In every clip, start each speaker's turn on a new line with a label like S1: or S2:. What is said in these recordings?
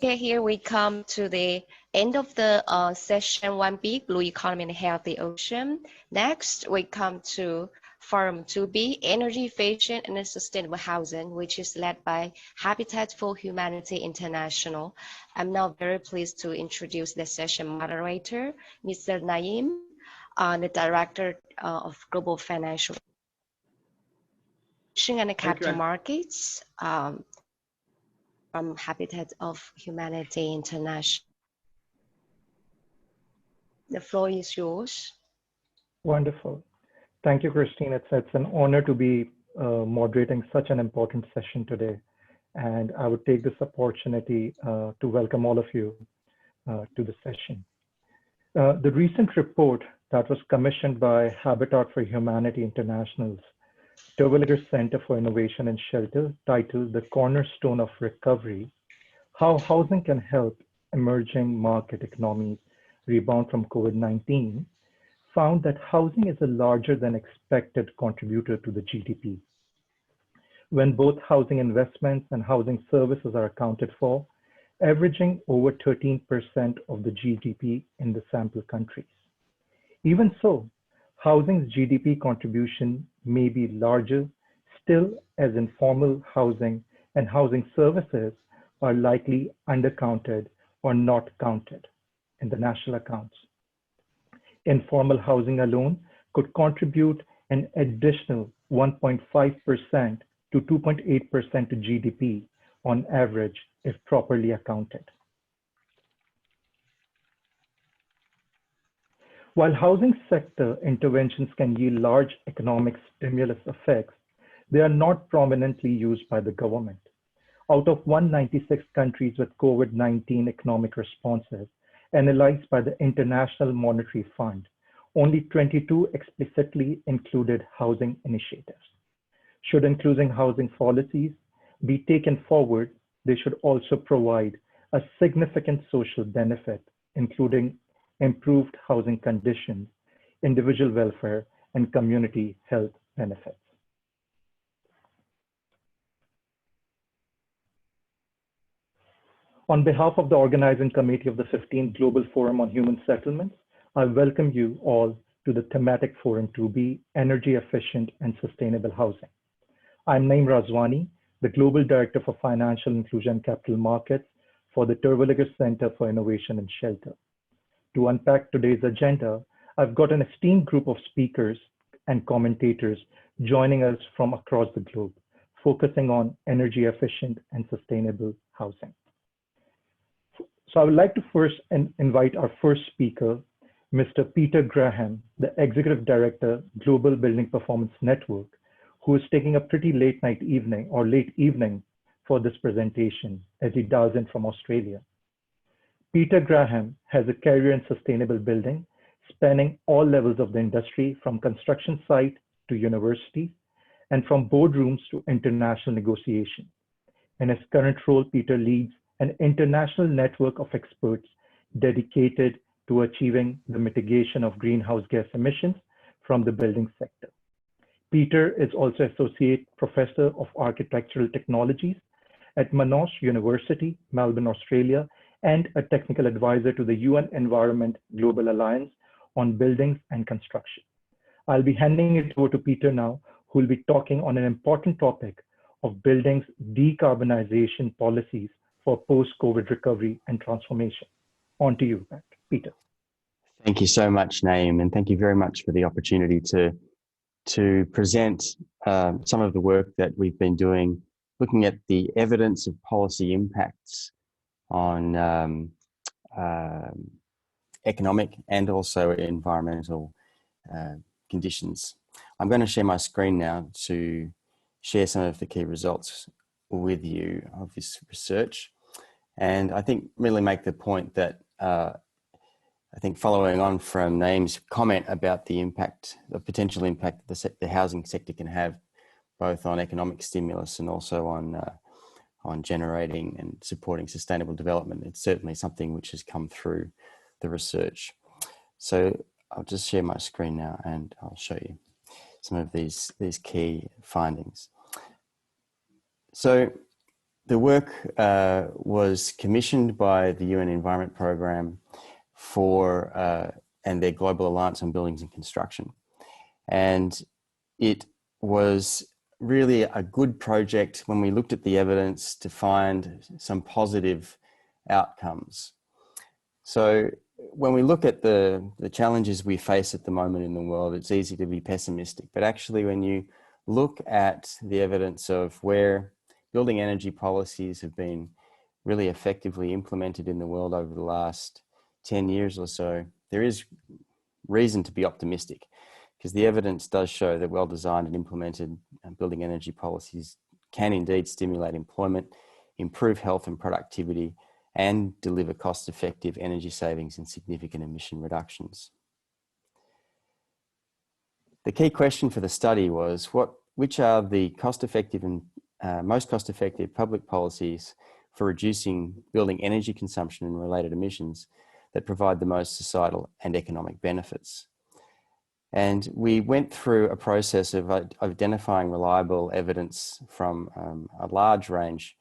S1: Okay, here we come to the end of the session 1B, Blue Economy and Healthy Ocean. Next, we come to Forum 2B, Energy Efficient and Sustainable Housing, which is led by Habitat for Humanity International. I'm now very pleased to introduce the session moderator, Mr. Naeem, the Director of Global Financial and Capital Markets. From Habitat of Humanity International. The floor is yours.
S2: Wonderful. Thank you, Christine. It's an honor to be moderating such an important session today. And I would take this opportunity to welcome all of you to the session. The recent report that was commissioned by Habitat for Humanity International's Terwilliger Center for Innovation and Shelter, titled The Cornerstone of Recovery, How Housing Can Help Emerging Market Economies Rebound from COVID-19, found that housing is a larger than expected contributor to the GDP. When both housing investments and housing services are accounted for, averaging over 13% of the GDP in the sample countries. Even so, housing's GDP contribution may be larger still, as informal housing and housing services are likely undercounted or not counted in the national accounts. Informal housing alone could contribute an additional 1.5% to 2.8% to GDP on average if properly accounted. While housing sector interventions can yield large economic stimulus effects, they are not prominently used by the government. Out of 196 countries with COVID-19 economic responses analyzed by the International Monetary Fund, only 22 explicitly included housing initiatives. Should inclusive housing policies be taken forward, they should also provide a significant social benefit, including improved housing conditions, individual welfare, and community health benefits. On behalf of the organizing committee of the 15th Global Forum on Human Settlements, I welcome you all to the thematic Forum 2B, Energy Efficient and Sustainable Housing. I'm Naeem Razwani, the Global Director for Financial Inclusion and Capital Markets for the Terwilliger Center for Innovation and Shelter. To unpack today's agenda, I've got an esteemed group of speakers and commentators joining us from across the globe, focusing on energy efficient and sustainable housing. So I would like to first invite our first speaker, Mr. Peter Graham, the Executive Director, Global Building Performance Network, who is taking a pretty late evening for this presentation as he dials in from Australia. Peter Graham has a career in sustainable building, spanning all levels of the industry, from construction site to universities, and from boardrooms to international negotiation. In his current role, Peter leads an international network of experts dedicated to achieving the mitigation of greenhouse gas emissions from the building sector. Peter is also Associate Professor of Architectural Technologies at Monash University, Melbourne, Australia, and a technical advisor to the UN Environment Global Alliance on buildings and construction. I'll be handing it over to Peter now, who will be talking on an important topic of buildings decarbonization policies for post-COVID recovery and transformation. On to you, Peter.
S3: Thank you so much, Naeem, and thank you very much for the opportunity to present some of the work that we've been doing, looking at the evidence of policy impacts on economic and also environmental conditions. I'm going to share my screen now to share some of the key results with you of this research. And I think really make the point that I think following on from Naeem's comment about the impact, the potential impact the housing sector can have both on economic stimulus and also on generating and supporting sustainable development. It's certainly something which has come through the research. So I'll just share my screen now and I'll show you some of these key findings. So The work was commissioned by the UN Environment Programme for and their Global Alliance on Buildings and Construction. And it was really a good project when we looked at the evidence to find some positive outcomes. So when we look at the challenges we face at the moment in the world, it's easy to be pessimistic. But actually, when you look at the evidence of where building energy policies have been really effectively implemented in the world over the last 10 years or so, there is reason to be optimistic, because the evidence does show that well-designed and implemented building energy policies can indeed stimulate employment, improve health and productivity, and deliver cost-effective energy savings and significant emission reductions. The key question for the study was which are the cost-effective and most cost-effective public policies for reducing building energy consumption and related emissions that provide the most societal and economic benefits. And we went through a process of identifying reliable evidence from a large range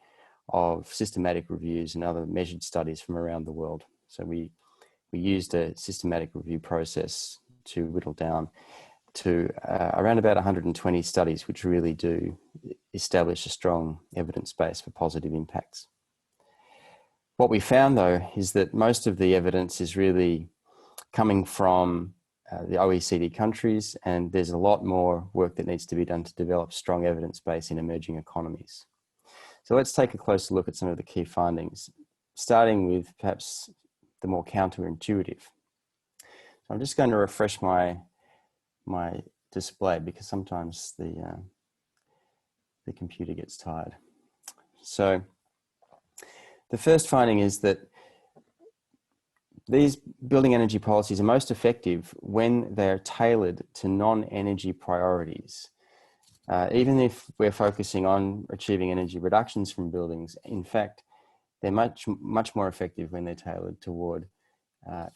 S3: of systematic reviews and other measured studies from around the world. So we used a systematic review process to whittle down to around about 120 studies, which really do establish a strong evidence base for positive impacts. What we found, though, is that most of the evidence is really coming from the OECD countries, and there's a lot more work that needs to be done to develop strong evidence base in emerging economies. So let's take a closer look at some of the key findings, starting with perhaps the more counterintuitive. So I'm just going to refresh my display, because sometimes the computer gets tired. So the first finding is that these building energy policies are most effective when they are tailored to non-energy priorities. Even if we're focusing on achieving energy reductions from buildings, in fact, they're much more effective when they're tailored toward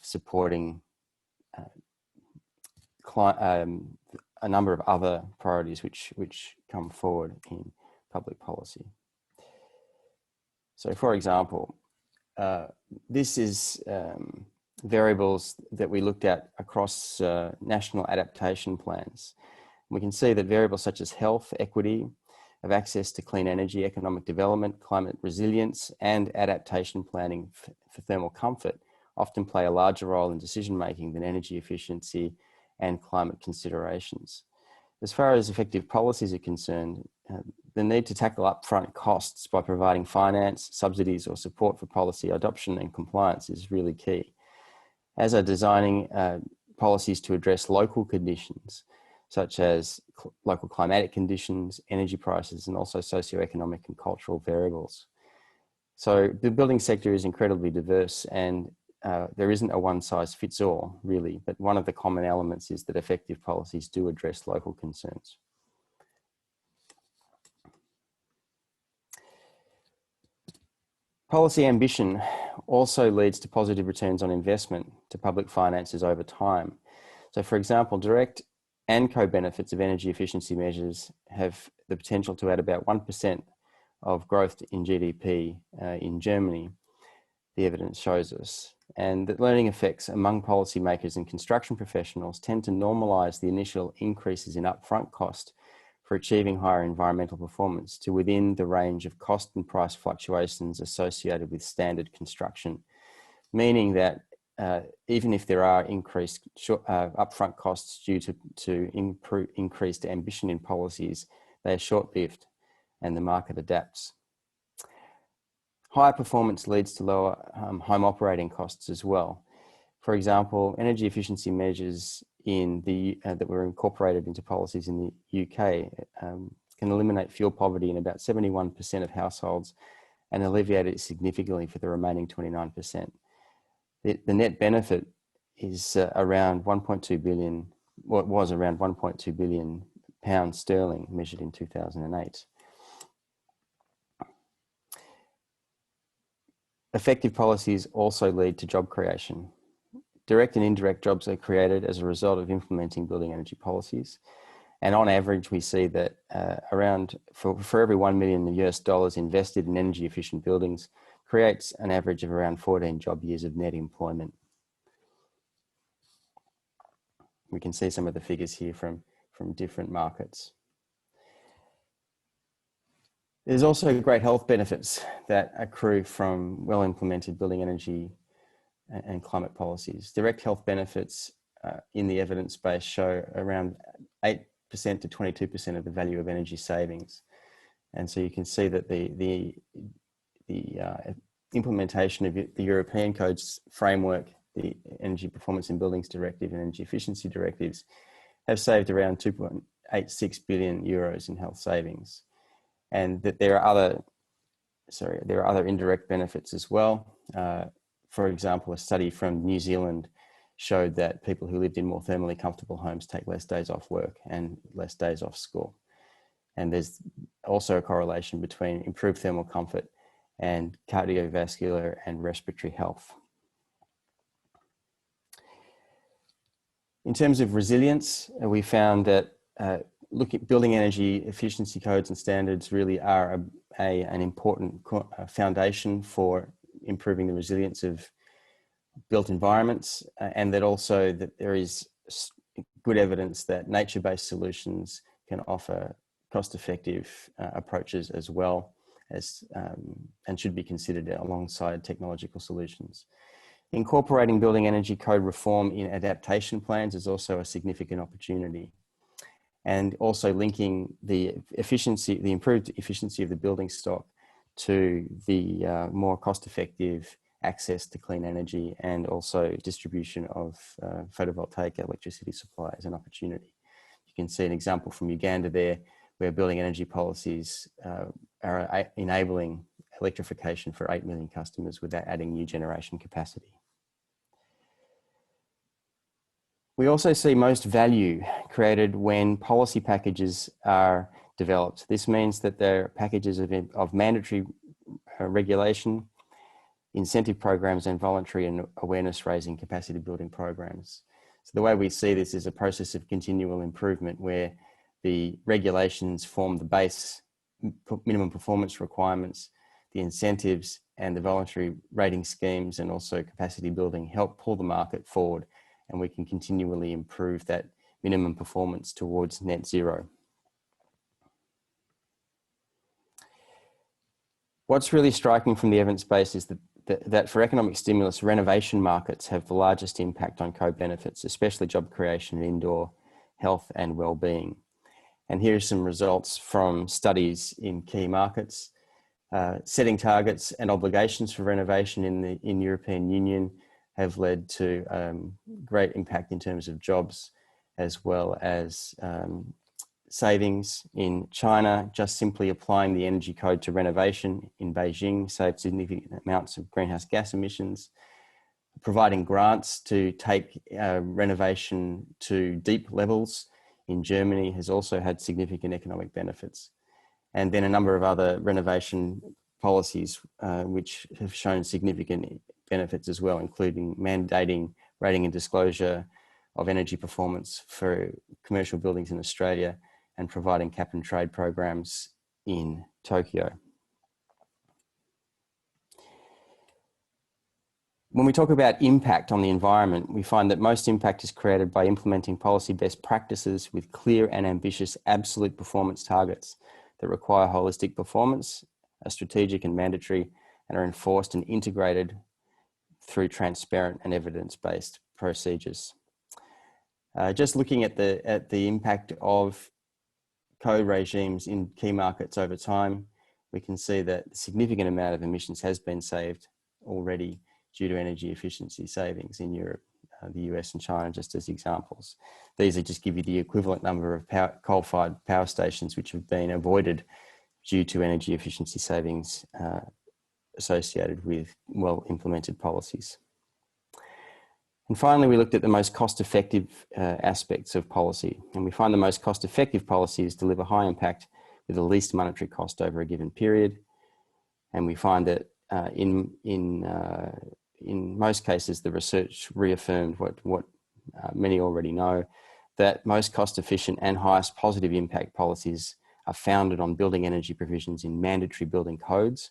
S3: supporting a number of other priorities which come forward in public policy. So, for example, this is variables that we looked at across national adaptation plans. We can see that variables such as health, equity of access to clean energy, economic development, climate resilience, and adaptation planning for thermal comfort often play a larger role in decision-making than energy efficiency and climate considerations. As far as effective policies are concerned, the need to tackle upfront costs by providing finance, subsidies, or support for policy adoption and compliance is really key. As are designing policies to address local conditions, such as local climatic conditions, energy prices, and also socioeconomic and cultural variables. So the building sector is incredibly diverse, and there isn't a one-size-fits-all, really, but one of the common elements is that effective policies do address local concerns. Policy ambition also leads to positive returns on investment to public finances over time. So, for example, direct and co-benefits of energy efficiency measures have the potential to add about 1% of growth in GDP in Germany, the evidence shows us. And that learning effects among policymakers and construction professionals tend to normalise the initial increases in upfront cost for achieving higher environmental performance to within the range of cost and price fluctuations associated with standard construction, meaning that even if there are increased upfront costs due to increased ambition in policies, they are short-lived and the market adapts. Higher performance leads to lower home operating costs as well. For example, energy efficiency measures that were incorporated into policies in the UK can eliminate fuel poverty in about 71% of households and alleviate it significantly for the remaining 29%. The net benefit is around 1.2 billion, what was around 1.2 billion pounds sterling measured in 2008. Effective policies also lead to job creation. Direct and indirect jobs are created as a result of implementing building energy policies. And on average, we see that for every $1 million US invested in energy efficient buildings creates an average of around 14 job years of net employment. We can see some of the figures here from different markets. There's also great health benefits that accrue from well-implemented building energy and climate policies. Direct health benefits in the evidence base show around 8% to 22% of the value of energy savings. And so you can see that the implementation of the European Codes framework, the Energy Performance in Buildings Directive and Energy Efficiency Directives, have saved around 2.86 billion euros in health savings. And that there are other indirect benefits as well. For example, a study from New Zealand showed that people who lived in more thermally comfortable homes take less days off work and less days off school. And there's also a correlation between improved thermal comfort and cardiovascular and respiratory health. In terms of resilience, we found that building energy efficiency codes and standards really are an important foundation for improving the resilience of built environments, and that also that there is good evidence that nature-based solutions can offer cost-effective approaches as well as and should be considered alongside technological solutions. Incorporating building energy code reform in adaptation plans is also a significant opportunity. And also linking the improved efficiency of the building stock to the more cost-effective access to clean energy and also distribution of photovoltaic electricity supply as an opportunity. You can see an example from Uganda there, where building energy policies are enabling electrification for 8 million customers without adding new generation capacity. We also see most value created when policy packages are developed. This means that there are packages of mandatory regulation, incentive programs, and voluntary and awareness raising capacity building programs. So the way we see this is a process of continual improvement where the regulations form the base minimum performance requirements, the incentives and the voluntary rating schemes and also capacity building help pull the market forward, and we can continually improve that minimum performance towards net zero. What's really striking from the evidence base is that for economic stimulus, renovation markets have the largest impact on co-benefits, especially job creation and indoor health and well-being. And here are some results from studies in key markets. Setting targets and obligations for renovation in European Union have led to great impact in terms of jobs, as well as savings. In China, just simply applying the energy code to renovation in Beijing saved significant amounts of greenhouse gas emissions. Providing grants to take renovation to deep levels in Germany has also had significant economic benefits. And then a number of other renovation policies which have shown significant benefits as well, including mandating rating and disclosure of energy performance for commercial buildings in Australia and providing cap and trade programs in Tokyo. When we talk about impact on the environment, we find that most impact is created by implementing policy best practices with clear and ambitious absolute performance targets that require holistic performance, are strategic and mandatory, and are enforced and integrated through transparent and evidence-based procedures. Just looking at the impact of code regimes in key markets over time, we can see that a significant amount of emissions has been saved already due to energy efficiency savings in Europe, the US and China, just as examples. These are just give you the equivalent number of coal-fired power stations which have been avoided due to energy efficiency savings associated with well-implemented policies. And finally, we looked at the most cost-effective aspects of policy, and we find the most cost-effective policies deliver high impact with the least monetary cost over a given period. And we find that in most cases, the research reaffirmed what many already know, that most cost-efficient and highest positive impact policies are founded on building energy provisions in mandatory building codes,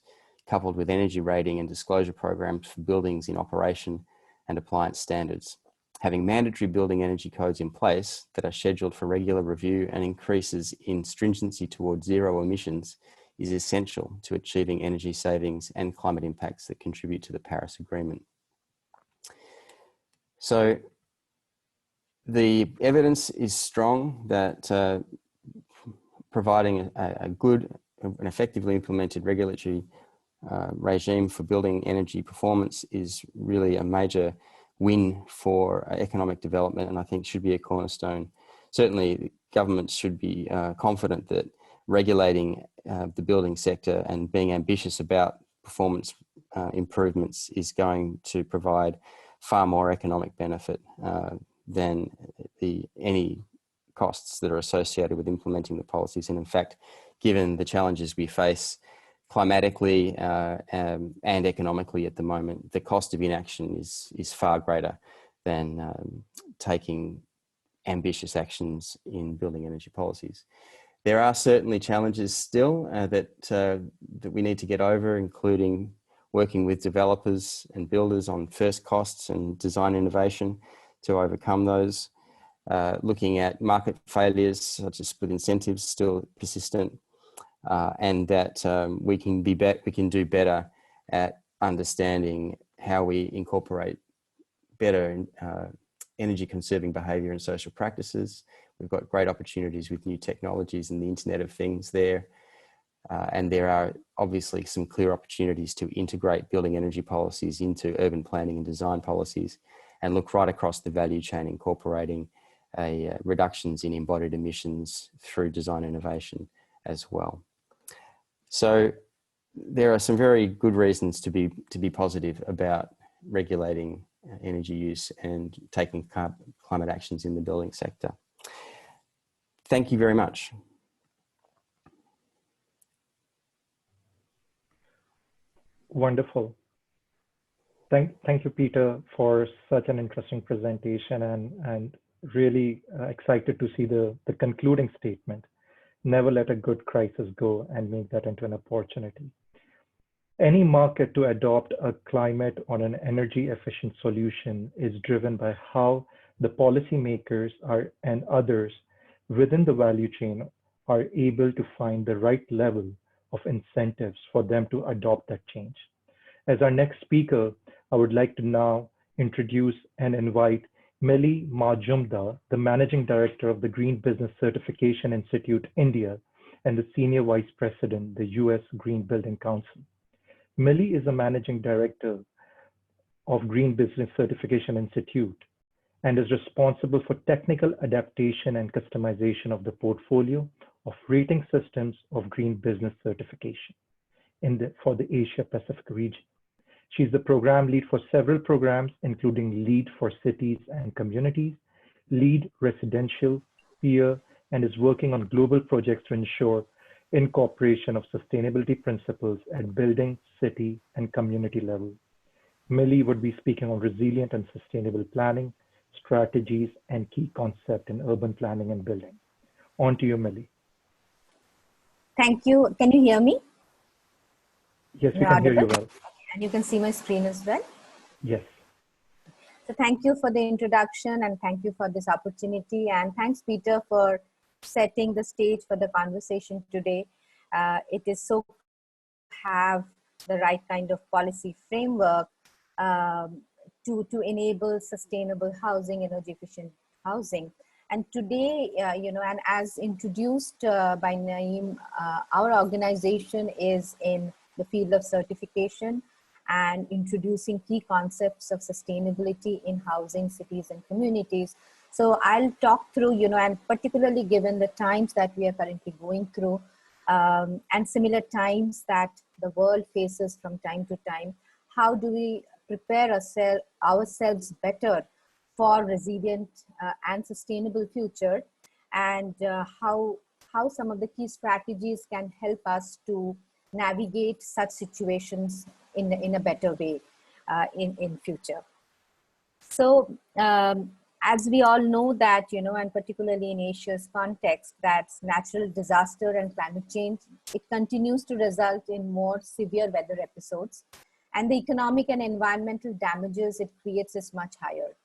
S3: coupled with energy rating and disclosure programs for buildings in operation and appliance standards. Having mandatory building energy codes in place that are scheduled for regular review and increases in stringency towards zero emissions is essential to achieving energy savings and climate impacts that contribute to the Paris Agreement. So the evidence is strong that providing a good and effectively implemented regulatory regime for building energy performance is really a major win for economic development, and I think should be a cornerstone. Certainly, governments should be confident that regulating the building sector and being ambitious about performance improvements is going to provide far more economic benefit than any costs that are associated with implementing the policies. And in fact, given the challenges we face climatically and economically at the moment, the cost of inaction is far greater than taking ambitious actions in building energy policies. There are certainly challenges still that we need to get over, including working with developers and builders on first costs and design innovation to overcome those. Looking at market failures such as split incentives still persistent, and that we can do better at understanding how we incorporate better energy conserving behaviour and social practices. We've got great opportunities with new technologies and the Internet of Things there. And there are obviously some clear opportunities to integrate building energy policies into urban planning and design policies and look right across the value chain, incorporating reductions in embodied emissions through design innovation as well. So there are some very good reasons to be positive about regulating energy use and taking climate actions in the building sector. Thank you very much.
S2: Wonderful. Thank you, Peter, for such an interesting presentation, and really excited to see the concluding statement. Never let a good crisis go, and make that into an opportunity. Any market to adopt a climate or an energy efficient solution is driven by how the policymakers and others within the value chain are able to find the right level of incentives for them to adopt that change. As our next speaker, I would like to now introduce and invite Millie Majumdar, the Managing Director of the Green Business Certification Institute, India, and the Senior Vice President, the US Green Building Council. Millie is a Managing Director of Green Business Certification Institute and is responsible for technical adaptation and customization of the portfolio of rating systems of green business certification for the Asia Pacific region. She's the program lead for several programs, including LEED for cities and communities, LEED residential, peer, and is working on global projects to ensure incorporation of sustainability principles at building, city, and community level. Millie would be speaking on resilient and sustainable planning, strategies, and key concepts in urban planning and building. On to you, Millie.
S4: Thank you. Can you hear me?
S2: Yes, we can hear you well.
S4: And you can see my screen as well?
S2: Yes.
S4: So thank you for the introduction and thank you for this opportunity. And thanks, Peter, for setting the stage for the conversation today. It is so to have the right kind of policy framework to enable sustainable housing, energy efficient housing. And today, and as introduced by Naeem, our organization is in the field of certification and introducing key concepts of sustainability in housing, cities, and communities. So I'll talk through, and particularly given the times that we are currently going through and similar times that the world faces from time to time, how do we prepare ourselves better for resilient and sustainable future, and how some of the key strategies can help us to navigate such situations in a better way in future. So As we all know that, and particularly in Asia's context, that natural disaster and climate change, it continues to result in more severe weather episodes, and the economic and environmental damages it creates is much higher.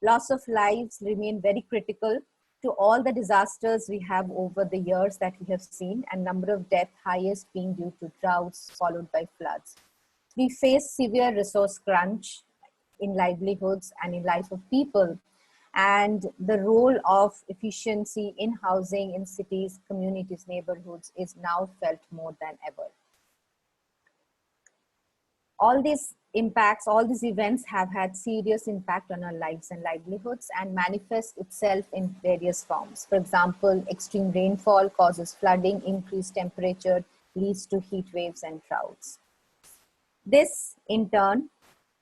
S4: Loss of lives remain very critical to all the disasters we have over the years that we have seen, and number of deaths highest being due to droughts followed by floods. We face severe resource crunch in livelihoods and in life of people, and the role of efficiency in housing in cities, communities, neighborhoods is now felt more than ever. All these impacts, all these events have had serious impact on our lives and livelihoods and manifest itself in various forms. For example, extreme rainfall causes flooding, increased temperature leads to heat waves and droughts. This in turn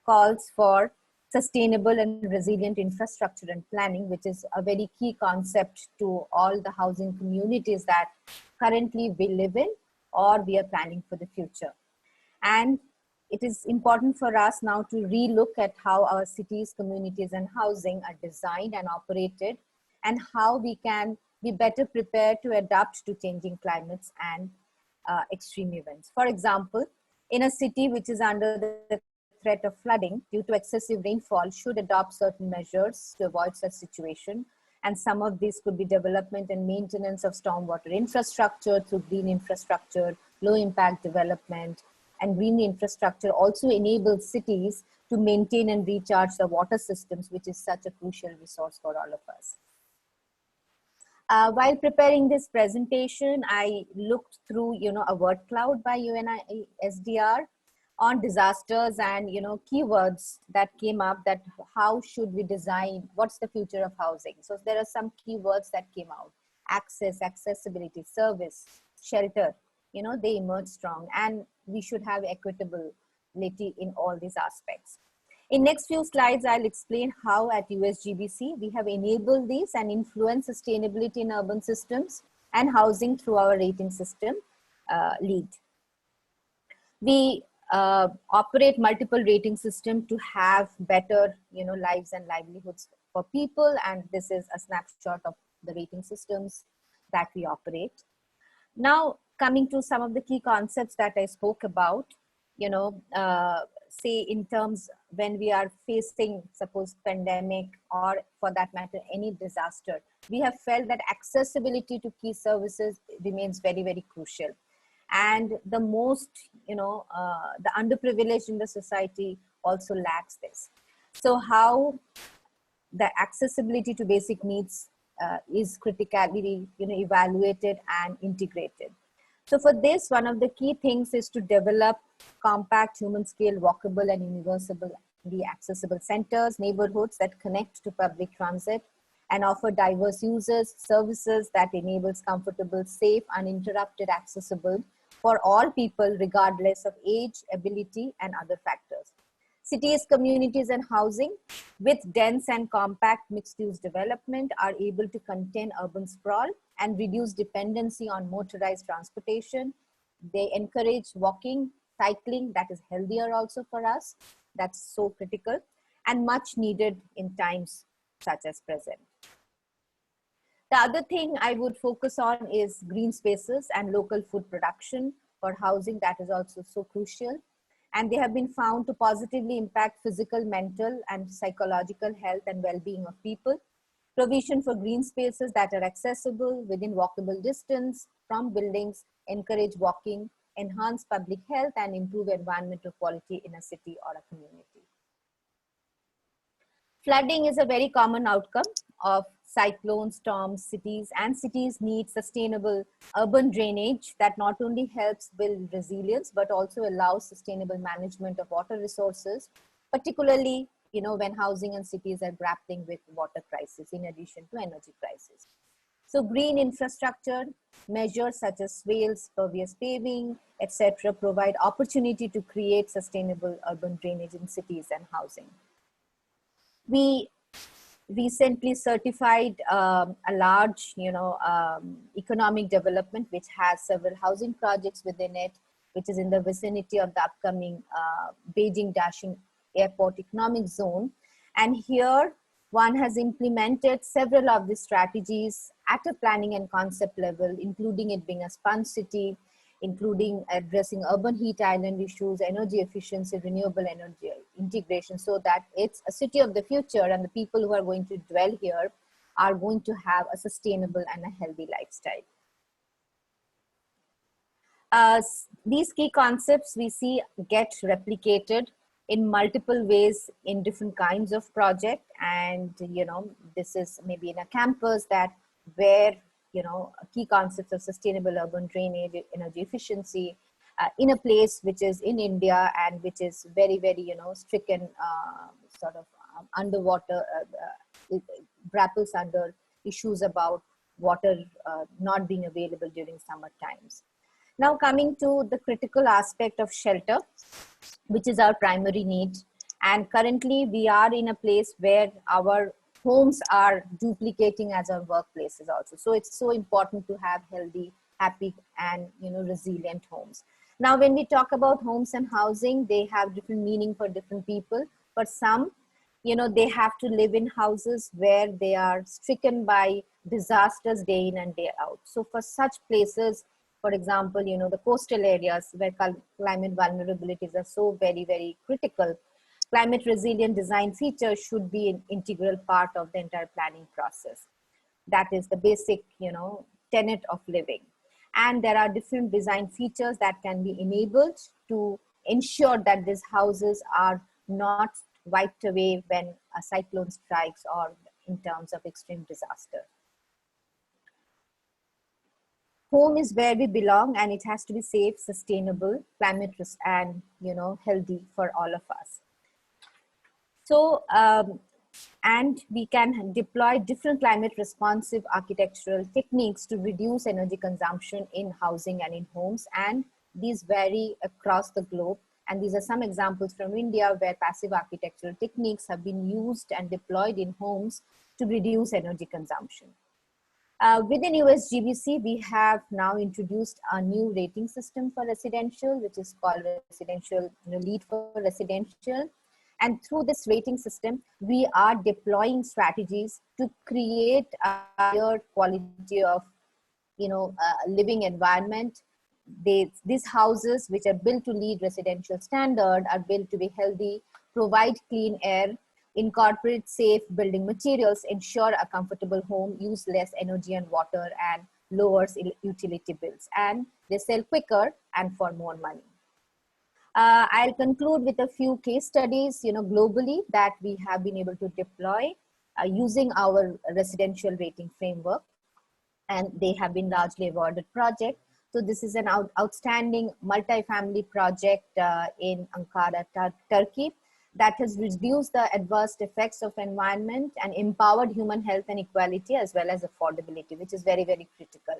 S4: calls for sustainable and resilient infrastructure and planning, which is a very key concept to all the housing communities that currently we live in or we are planning for the future. And it is important for us now to relook at how our cities, communities, and housing are designed and operated, and how we can be better prepared to adapt to changing climates and extreme events. For example, in a city which is under the threat of flooding due to excessive rainfall should adopt certain measures to avoid such situation. And some of these could be development and maintenance of stormwater infrastructure through green infrastructure, low impact development, and green infrastructure also enables cities to maintain and recharge the water systems, which is such a crucial resource for all of us. While preparing this presentation, I looked through, a word cloud by UNISDR on disasters and, keywords that came up, that how should we design, what's the future of housing? So there are some keywords that came out: access, accessibility, service, shelter, they emerge strong, and we should have equitability in all these aspects. In next few slides, I'll explain how at USGBC we have enabled these and influenced sustainability in urban systems and housing through our rating system, LEED. We operate multiple rating systems to have better, lives and livelihoods for people, and this is a snapshot of the rating systems that we operate. Now, coming to some of the key concepts that I spoke about, say in terms when we are facing, suppose, pandemic or for that matter, any disaster, we have felt that accessibility to key services remains very, very crucial. And the most, the underprivileged in the society also lacks this. So how the accessibility to basic needs is critically, evaluated and integrated. So for this, one of the key things is to develop compact, human scale, walkable and universally accessible centers, neighborhoods that connect to public transit and offer diverse users, services that enables comfortable, safe, uninterrupted, accessible for all people, regardless of age, ability, and other factors. Cities, communities, and housing with dense and compact mixed-use development are able to contain urban sprawl and reduce dependency on motorized transportation. They encourage walking, cycling, that is healthier also for us. That's so critical and much needed in times such as present. The other thing I would focus on is green spaces and local food production for housing. That is also so crucial. And they have been found to positively impact physical, mental, and psychological health and well-being of people. Provision for green spaces that are accessible within walkable distance from buildings encourage walking, enhance public health, and improve environmental quality in a city or a community. Flooding is a very common outcome of cyclones, storms, and cities need sustainable urban drainage that not only helps build resilience, but also allows sustainable management of water resources, particularly, when housing and cities are grappling with water crisis in addition to energy crisis. So green infrastructure measures such as swales, pervious paving, etc., provide opportunity to create sustainable urban drainage in cities and housing. We recently certified a large, economic development which has several housing projects within it, which is in the vicinity of the upcoming Beijing Daxing Airport Economic Zone. And here One has implemented several of these strategies at a planning and concept level, including it being a sponge city, including addressing urban heat island issues, energy efficiency, renewable energy integration, so that it's a city of the future and the people who are going to dwell here are going to have a sustainable and a healthy lifestyle. These key concepts we see get replicated in multiple ways in different kinds of project, and this is maybe in a campus that where key concepts of sustainable urban drainage, energy efficiency, in a place which is in India and which is very stricken sort of underwater, grapples under issues about water not being available during summer times. Now coming to the critical aspect of shelter, which is our primary need. And currently we are in a place where our homes are duplicating as our workplaces also. So it's so important to have healthy, happy, and resilient homes. Now, when we talk about homes and housing, they have different meaning for different people. For some, they have to live in houses where they are stricken by disasters day in and day out. So for such places, for example, the coastal areas where climate vulnerabilities are so very critical, climate resilient design features should be an integral part of the entire planning process. That is the basic, tenet of living. And there are different design features that can be enabled to ensure that these houses are not wiped away when a cyclone strikes or in terms of extreme disaster. Home is where we belong, and it has to be safe, sustainable, climate and healthy for all of us. So, and we can deploy different climate responsive architectural techniques to reduce energy consumption in housing and in homes, and these vary across the globe. And these are some examples from India where passive architectural techniques have been used and deployed in homes to reduce energy consumption. Within USGBC, we have now introduced a new rating system for residential, which is called Residential LEED for Residential. And through this rating system, we are deploying strategies to create a higher quality of living environment. These houses, which are built to LEED residential standard, are built to be healthy, provide clean air, incorporate safe building materials, ensure a comfortable home, use less energy and water, and lowers utility bills. And they sell quicker and for more money. I'll conclude with a few case studies, globally that we have been able to deploy using our residential rating framework, and they have been largely awarded projects. So this is an outstanding multi-family project in Ankara, Turkey, that has reduced the adverse effects of environment and empowered human health and equality as well as affordability, which is very critical.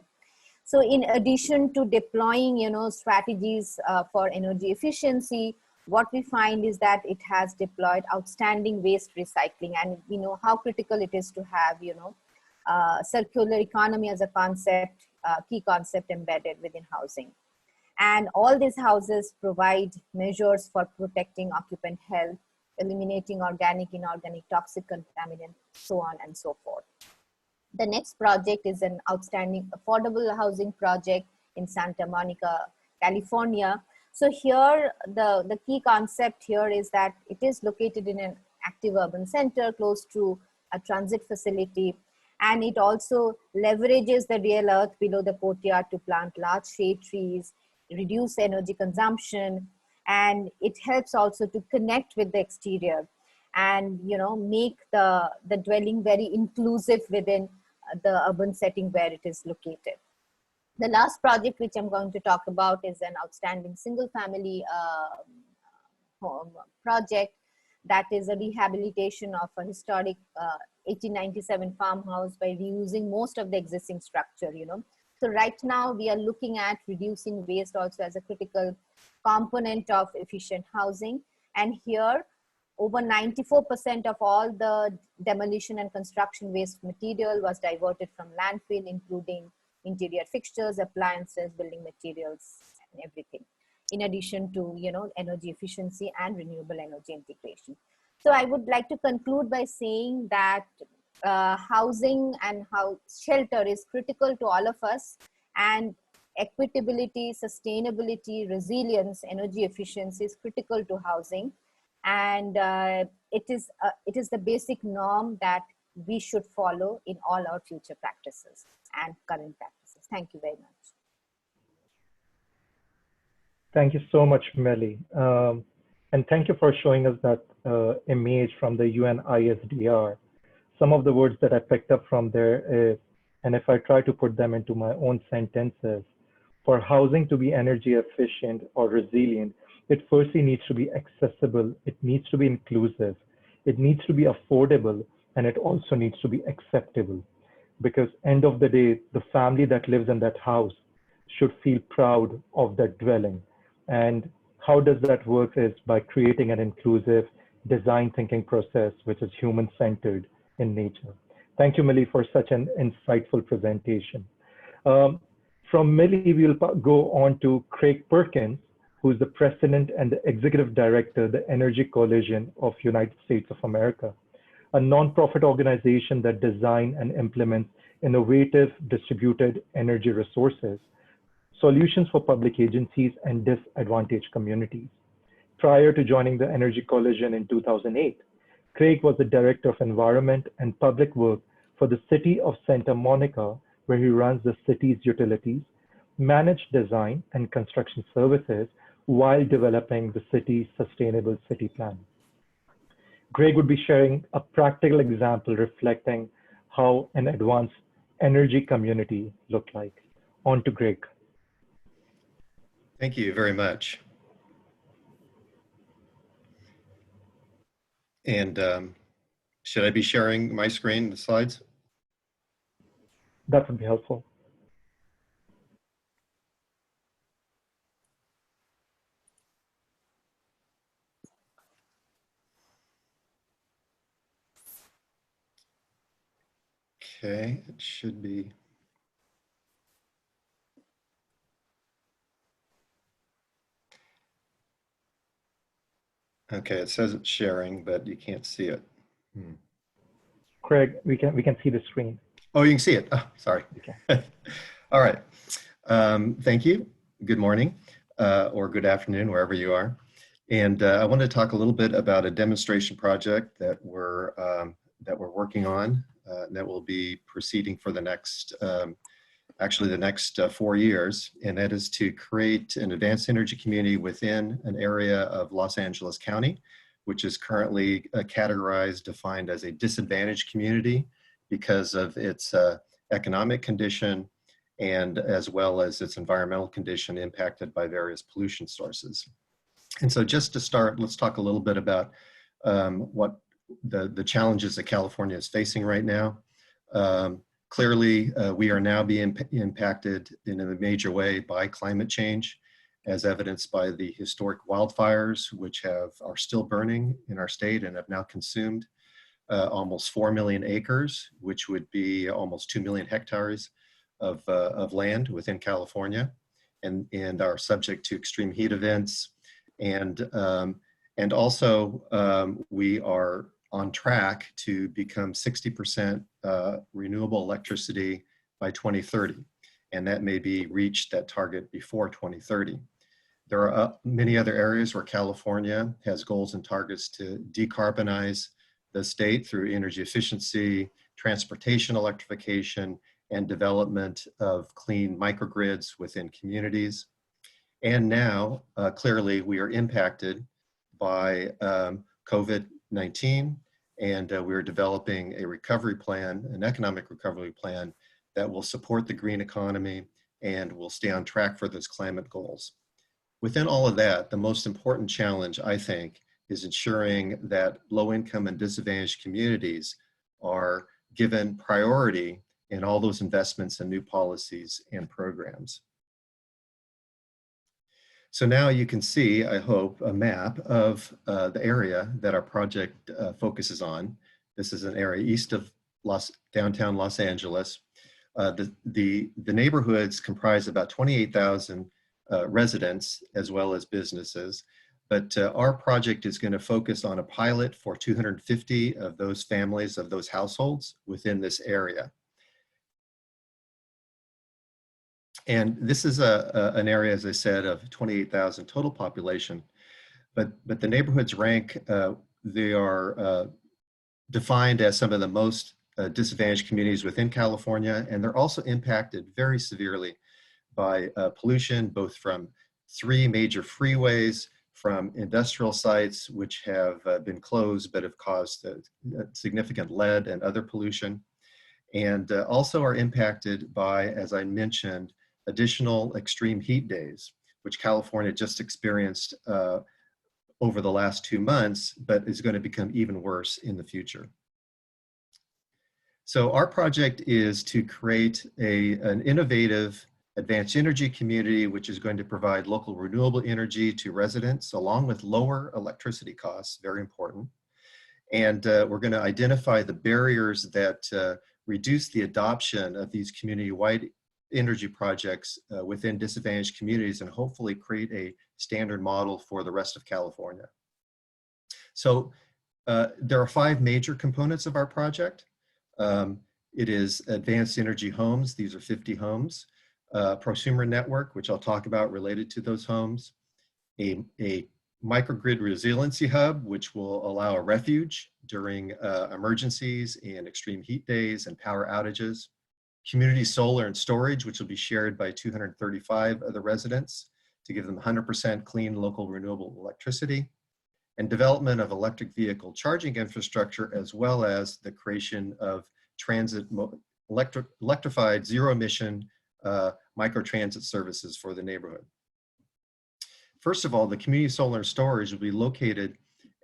S4: So in addition to deploying, strategies for energy efficiency, what we find is that it has deployed outstanding waste recycling, and we know how critical it is to have, circular economy as a concept, key concept embedded within housing. And all these houses provide measures for protecting occupant health, eliminating organic, inorganic, toxic contaminants, so on and so forth. The next project is an outstanding affordable housing project in Santa Monica, California. So here, the key concept here is that it is located in an active urban center close to a transit facility. And it also leverages the real earth below the courtyard to plant large shade trees, reduce energy consumption, and it helps also to connect with the exterior and make the dwelling very inclusive within the urban setting where it is located. The last project which I'm going to talk about is an outstanding single family home project that is a rehabilitation of a historic 1897 farmhouse by reusing most of the existing structure, So right now we are looking at reducing waste also as a critical component of efficient housing. And here, over 94% of all the demolition and construction waste material was diverted from landfill, including interior fixtures, appliances, building materials, and everything. In addition to, energy efficiency and renewable energy integration. So I would like to conclude by saying that housing and shelter is critical to all of us, and equitability, sustainability, resilience, energy efficiency is critical to housing. And it is the basic norm that we should follow in all our future practices and current practices. Thank you very much.
S2: Thank you so much, Melly. And thank you for showing us that image from the UN ISDR. Some of the words that I picked up from there is, and if I try to put them into my own sentences, for housing to be energy efficient or resilient, it firstly needs to be accessible, it needs to be inclusive, it needs to be affordable, and it also needs to be acceptable. Because end of the day, the family that lives in that house should feel proud of that dwelling. And how does that work is by creating an inclusive design thinking process, which is human-centered in nature. Thank you, Millie, for such an insightful presentation. From Millie, we'll go on to Craig Perkins, who is the President and the Executive Director of the Energy Coalition of United States of America, a nonprofit organization that designs and implements innovative distributed energy resources, solutions for public agencies and disadvantaged communities. Prior to joining the Energy Coalition in 2008, Craig was the Director of Environment and Public Work for the City of Santa Monica, where he runs the city's utilities, managed design and construction services while developing the city's sustainable city plan. Greg would be sharing a practical example reflecting how an advanced energy community looked like. On to Greg.
S5: Thank you very much. And should I be sharing my screen, the slides?
S2: That would be helpful.
S5: Okay, it should be. Okay, it says it's sharing, but you can't see it.
S2: Craig, we can see the screen.
S5: Oh, you can see it. Oh, sorry.
S2: Okay.
S5: All right. Thank you. Good morning or good afternoon, wherever you are. And I want to talk a little bit about a demonstration project that we're working on that will be proceeding for the next, actually the next 4 years. And that is to create an advanced energy community within an area of Los Angeles County, which is currently categorized, defined as a disadvantaged community because of its economic condition and as well as its environmental condition impacted by various pollution sources. And so just to start, let's talk a little bit about what the challenges that California is facing right now. Clearly, we are now being impacted in a major way by climate change, as evidenced by the historic wildfires, which are still burning in our state and have now consumed almost 4 million acres, which would be almost 2 million hectares of land within California, and are subject to extreme heat events. And also we are on track to become 60% renewable electricity by 2030. And that may be reached, that target, before 2030. There are many other areas where California has goals and targets to decarbonize the state through energy efficiency, transportation electrification, and development of clean microgrids within communities. And now, clearly, we are impacted by COVID-19, and we're developing a recovery plan, an economic recovery plan that will support the green economy and will stay on track for those climate goals. Within all of that, the most important challenge, I think, is ensuring that low-income and disadvantaged communities are given priority in all those investments and new policies and programs. So now you can see, I hope, a map of the area that our project focuses on. This is an area east of downtown Los Angeles. The neighborhoods comprise about 28,000 residents as well as businesses. But our project is going to focus on a pilot for 250 of those families, of those households within this area. And this is an area, as I said, of 28,000 total population. But the neighborhoods rank, they are defined as some of the most disadvantaged communities within California, and they're also impacted very severely by pollution, both from 3 major freeways, from industrial sites which have been closed but have caused significant lead and other pollution, and also are impacted by, as I mentioned, additional extreme heat days, which California just experienced over the last 2 months, but is going to become even worse in the future. So our project is to create an innovative advanced energy community, which is going to provide local renewable energy to residents, along with lower electricity costs, very important. And we're going to identify the barriers that reduce the adoption of these community-wide energy projects within disadvantaged communities, and hopefully create a standard model for the rest of California. So there are 5 major components of our project. It is advanced energy homes. These are 50 homes. Prosumer network, which I'll talk about related to those homes. A microgrid resiliency hub, which will allow a refuge during emergencies and extreme heat days and power outages. Community solar and storage, which will be shared by 235 of the residents to give them 100% clean local renewable electricity. And development of electric vehicle charging infrastructure, as well as the creation of electrified zero-emission microtransit services for the neighborhood. First of all, the community solar and storage will be located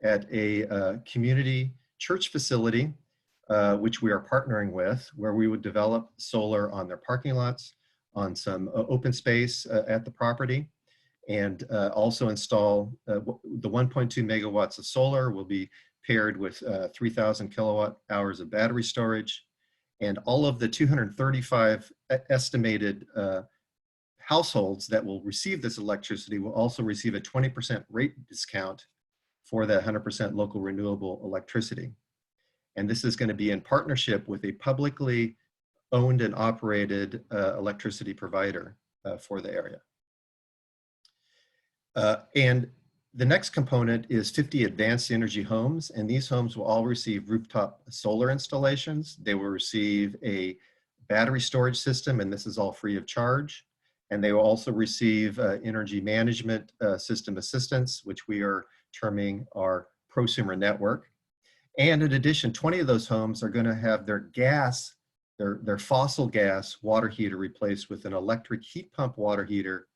S5: at a community church facility, which we are partnering with, where we would develop solar on their parking lots, on some open space at the property, and also install the 1.2 megawatts of solar will be paired with 3,000 kilowatt hours of battery storage. And all of the 235 estimated households that will receive this electricity will also receive a 20% rate discount for that 100% local renewable electricity. And this is going to be in partnership with a publicly owned and operated electricity provider for the area. And the next component is 50 advanced energy homes, and these homes will all receive rooftop solar installations. They will receive a battery storage system, and this is all free of charge. And they will also receive energy management system assistance, which we are terming our prosumer network. And in addition, 20 of those homes are going to have their gas, their fossil gas water heater replaced with an electric heat pump water heater,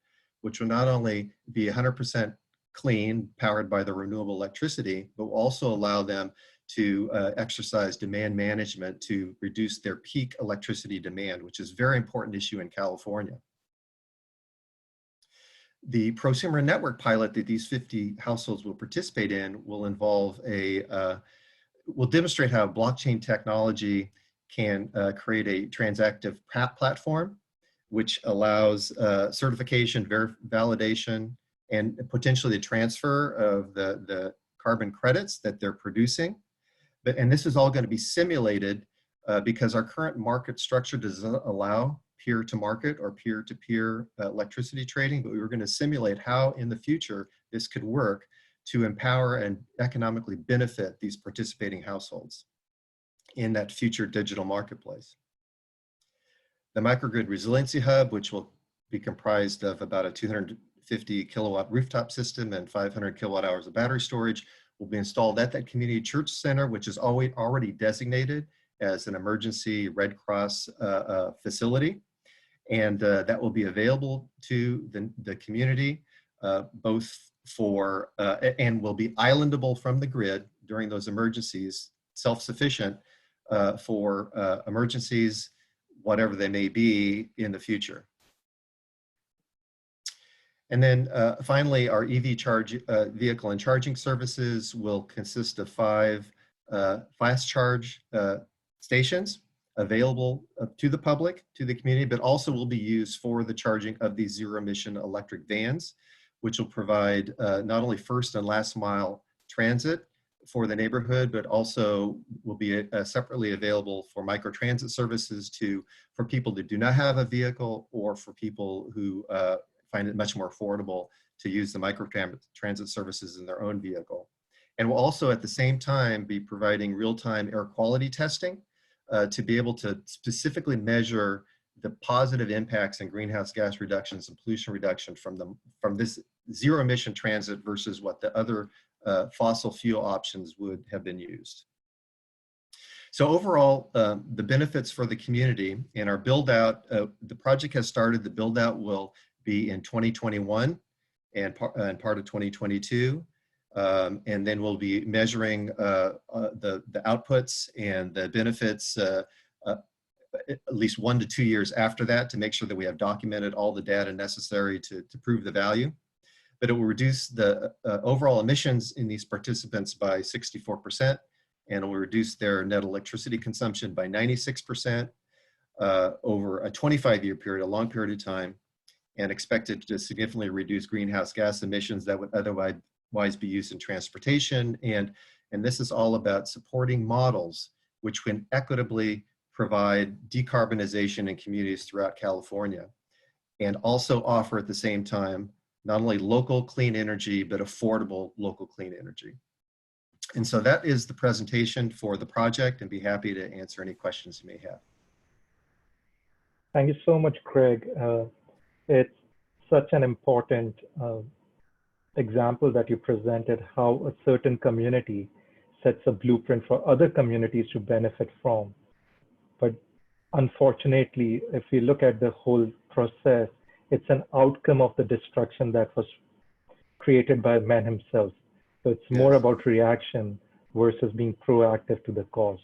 S5: which will not only be 100% clean, powered by the renewable electricity, but will also allow them to exercise demand management to reduce their peak electricity demand, which is a very important issue in California. The prosumer network pilot that these 50 households will participate in will involve will demonstrate how blockchain technology can create a transactive platform, which allows certification, validation, and potentially the transfer of the carbon credits that they're producing. And this is all going to be simulated because our current market structure does not allow peer-to-market or peer-to-peer electricity trading, but we were going to simulate how in the future this could work to empower and economically benefit these participating households in that future digital marketplace. The microgrid resiliency hub, which will be comprised of about a 250 kilowatt rooftop system and 500 kilowatt hours of battery storage, will be installed at that community church center, which is already designated as an emergency Red Cross facility. And that will be available to the community, both for, and will be islandable from the grid during those emergencies, self-sufficient for emergencies, whatever they may be in the future. And then finally, our EV charge vehicle and charging services will consist of 5 fast charge stations available to the public, to the community, but also will be used for the charging of these zero emission electric vans, which will provide not only first and last mile transit for the neighborhood, but also will be separately available for microtransit services for people that do not have a vehicle, or for people who find it much more affordable to use the microtransit services in their own vehicle. And we'll also at the same time be providing real-time air quality testing to be able to specifically measure the positive impacts in greenhouse gas reductions and pollution reduction from this zero emission transit versus what the other fossil fuel options would have been used. So overall, the benefits for the community and our build out, the project has started, the build out will be in 2021 and part of 2022. And then we'll be measuring the outputs and the benefits at least 1 to 2 years after that, to make sure that we have documented all the data necessary to prove the value. But it will reduce the overall emissions in these participants by 64%, and it will reduce their net electricity consumption by 96% over a 25-year period, a long period of time, and expected to significantly reduce greenhouse gas emissions that would otherwise be used in transportation. And this is all about supporting models which can equitably provide decarbonization in communities throughout California, and also offer at the same time not only local clean energy, but affordable local clean energy. And so that is the presentation for the project, and be happy to answer any questions you may have.
S2: Thank you so much, Craig. It's such an important example that you presented, how a certain community sets a blueprint for other communities to benefit from. But unfortunately, if we look at the whole process, it's an outcome of the destruction that was created by man himself. So it's more about reaction versus being proactive to the cause.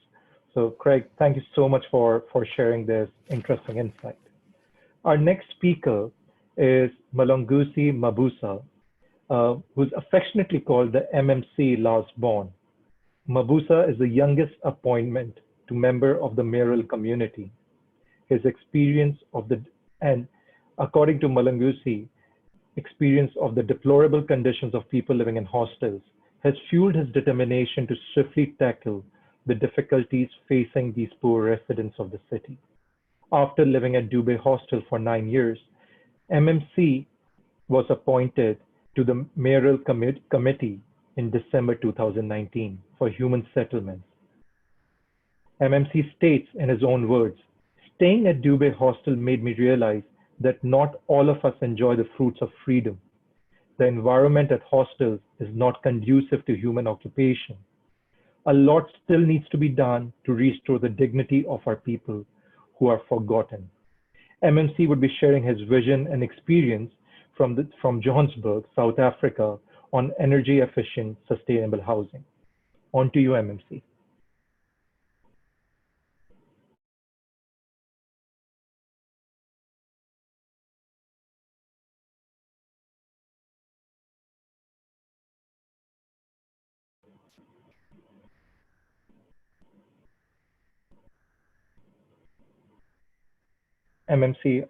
S2: So Craig, thank you so much for sharing this interesting insight. Our next speaker is Mlungisi Mabuza, who's affectionately called the MMC Last Born. Mabuza is the youngest appointment to member of the mayoral community. His experience and according to Mlungisi, experience of the deplorable conditions of people living in hostels has fueled his determination to swiftly tackle the difficulties facing these poor residents of the city. After living at Dubé Hostel for 9 years, MMC was appointed to the mayoral committee in December 2019 for human settlements. MMC states in his own words, "Staying at Dubé Hostel made me realize that not all of us enjoy the fruits of freedom. The environment at hostels is not conducive to human occupation. A lot still needs to be done to restore the dignity of our people who are forgotten." MMC would be sharing his vision and experience from Johannesburg, South Africa, on energy efficient, sustainable housing. On to you, MMC. MMC,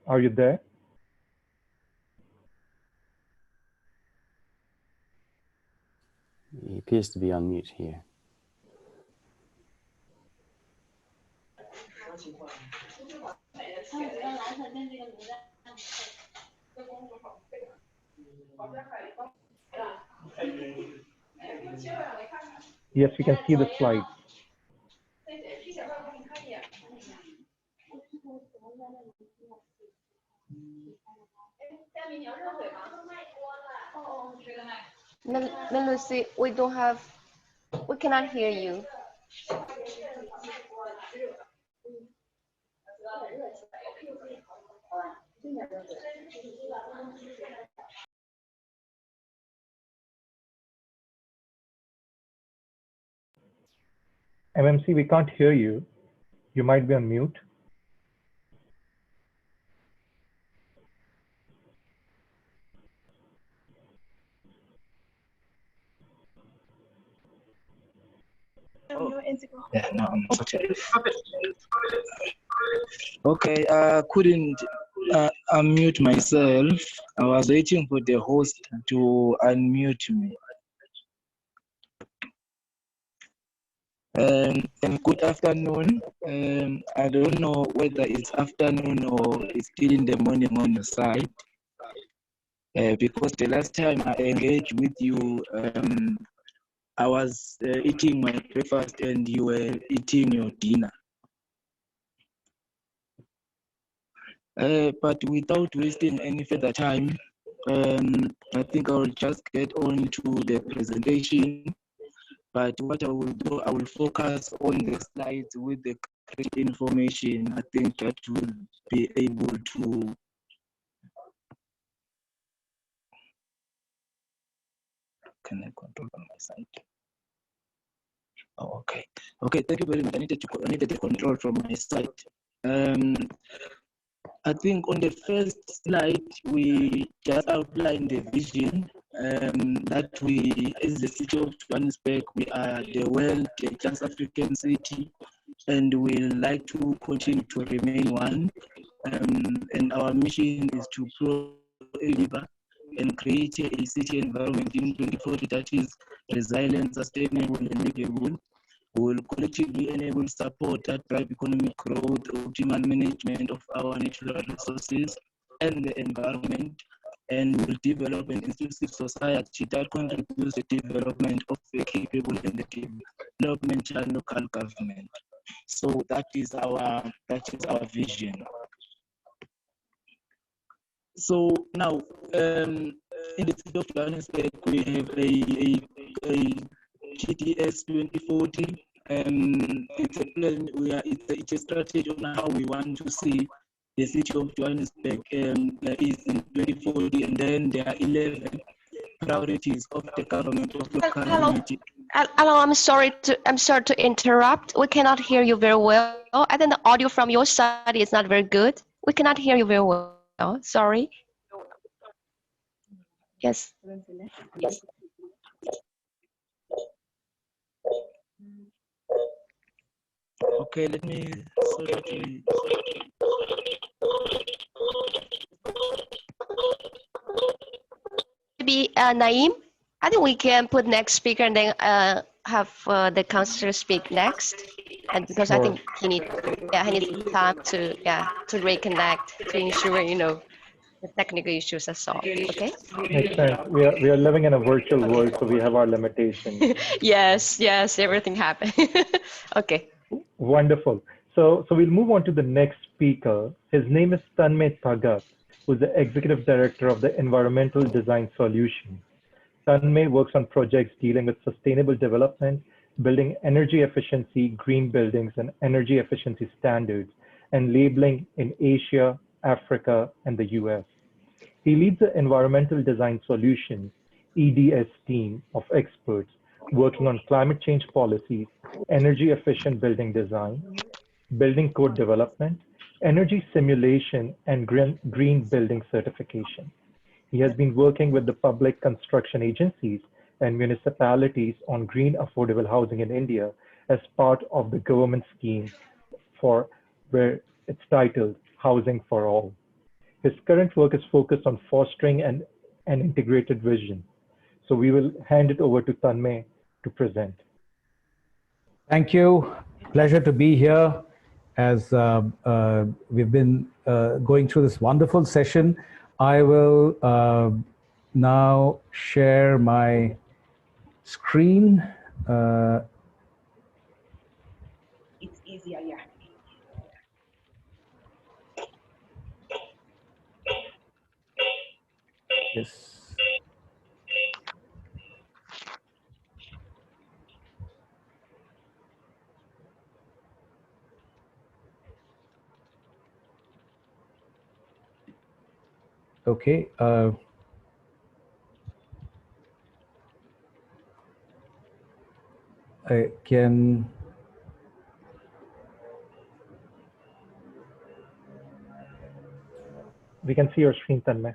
S2: are you there?
S3: He appears to be on mute here.
S2: Yes, we can see the slides.
S1: Lucy, we cannot hear you.
S2: MMC, we can't hear you. You might be on mute.
S6: Yeah, no, unfortunately. Okay, couldn't unmute myself. I was waiting for the host to unmute me. And good afternoon. I don't know whether it's afternoon or it's still in the morning on your side. Because the last time I engaged with you, I was eating my breakfast and you were eating your dinner. But without wasting any further time, I think I will just get on to the presentation. But what I will do, I will focus on the slides with the correct information. I think that will be able to. Can I control on my side? Oh, okay. Okay, thank you very much. I needed the control from my side. I think on the first slide, we just outlined the vision that we, as the city of Johannesburg, we are the world just African city, and we like to continue to remain one. And our mission is to deliver and create a city environment in 2040 that is resilient, sustainable, and livable. Will collectively enable support that drive economic growth, optimal management of our natural resources and the environment, and will develop an inclusive society that contributes to the development of a capable and developmental local government. So that is our vision. So now, in the city of Johannesburg, we have a GDS 2040. It's a plan. It's a strategy on how we want to see the city of Johannesburg is in 2040, and then there are 11 priorities of the government of local unity.
S1: Hello, I'm sorry to interrupt. We cannot hear you very well. I think the audio from your side is not very good. We cannot hear you very well. Sorry. Yes. Yes.
S6: Okay, let me
S1: Maybe Naeem, I think we can put next speaker and then have the counselor speak next. And because I think he needs time to reconnect to ensure the technical issues are solved. Okay.
S2: Makes sense. We are living in a virtual world, so we have our limitations.
S1: Yes, everything happened. Okay.
S2: Wonderful. So we'll move on to the next speaker. His name is Tanmay Thagat, who's the Executive Director of the Environmental Design Solutions. Tanmay works on projects dealing with sustainable development, building energy efficiency, green buildings, and energy efficiency standards, and labeling in Asia, Africa, and the US. He leads the Environmental Design Solutions, EDS team of experts working on climate change policies, energy efficient building design, building code development, energy simulation, and green building certification. He has been working with the public construction agencies and municipalities on green affordable housing in India as part of the government scheme where it's titled Housing for All. His current work is focused on fostering an integrated vision. So we will hand it over to Tanmay to present.
S7: Thank you. Pleasure to be here as we've been going through this wonderful session. I will now share my screen.
S8: It's easier, yeah.
S7: Yes. Okay. I can.
S2: We can see your screen, Tanmay.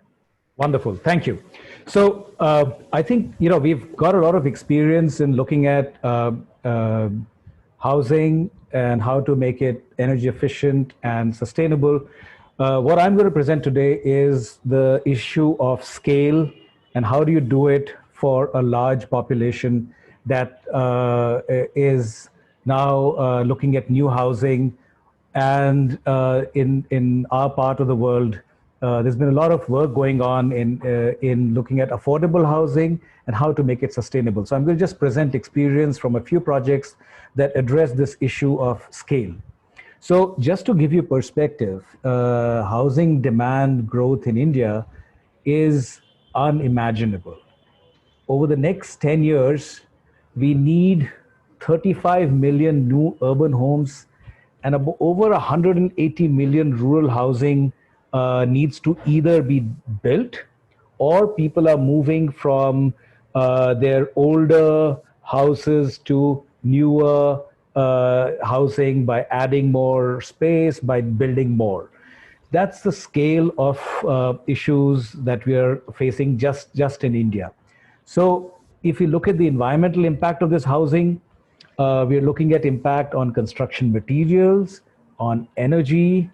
S7: Wonderful, thank you. So I think we've got a lot of experience in looking at housing and how to make it energy efficient and sustainable. What I'm going to present today is the issue of scale and how do you do it for a large population that is now looking at new housing. And in our part of the world, there's been a lot of work going on in looking at affordable housing and how to make it sustainable. So I'm going to just present experience from a few projects that address this issue of scale. So just to give you perspective, housing demand growth in India is unimaginable. Over the next 10 years, we need 35 million new urban homes and over 180 million rural housing needs to either be built or people are moving from their older houses to newer housing by adding more space, by building more. That's the scale of issues that we are facing just in India. So if you look at the environmental impact of this housing, we are looking at impact on construction materials, on energy,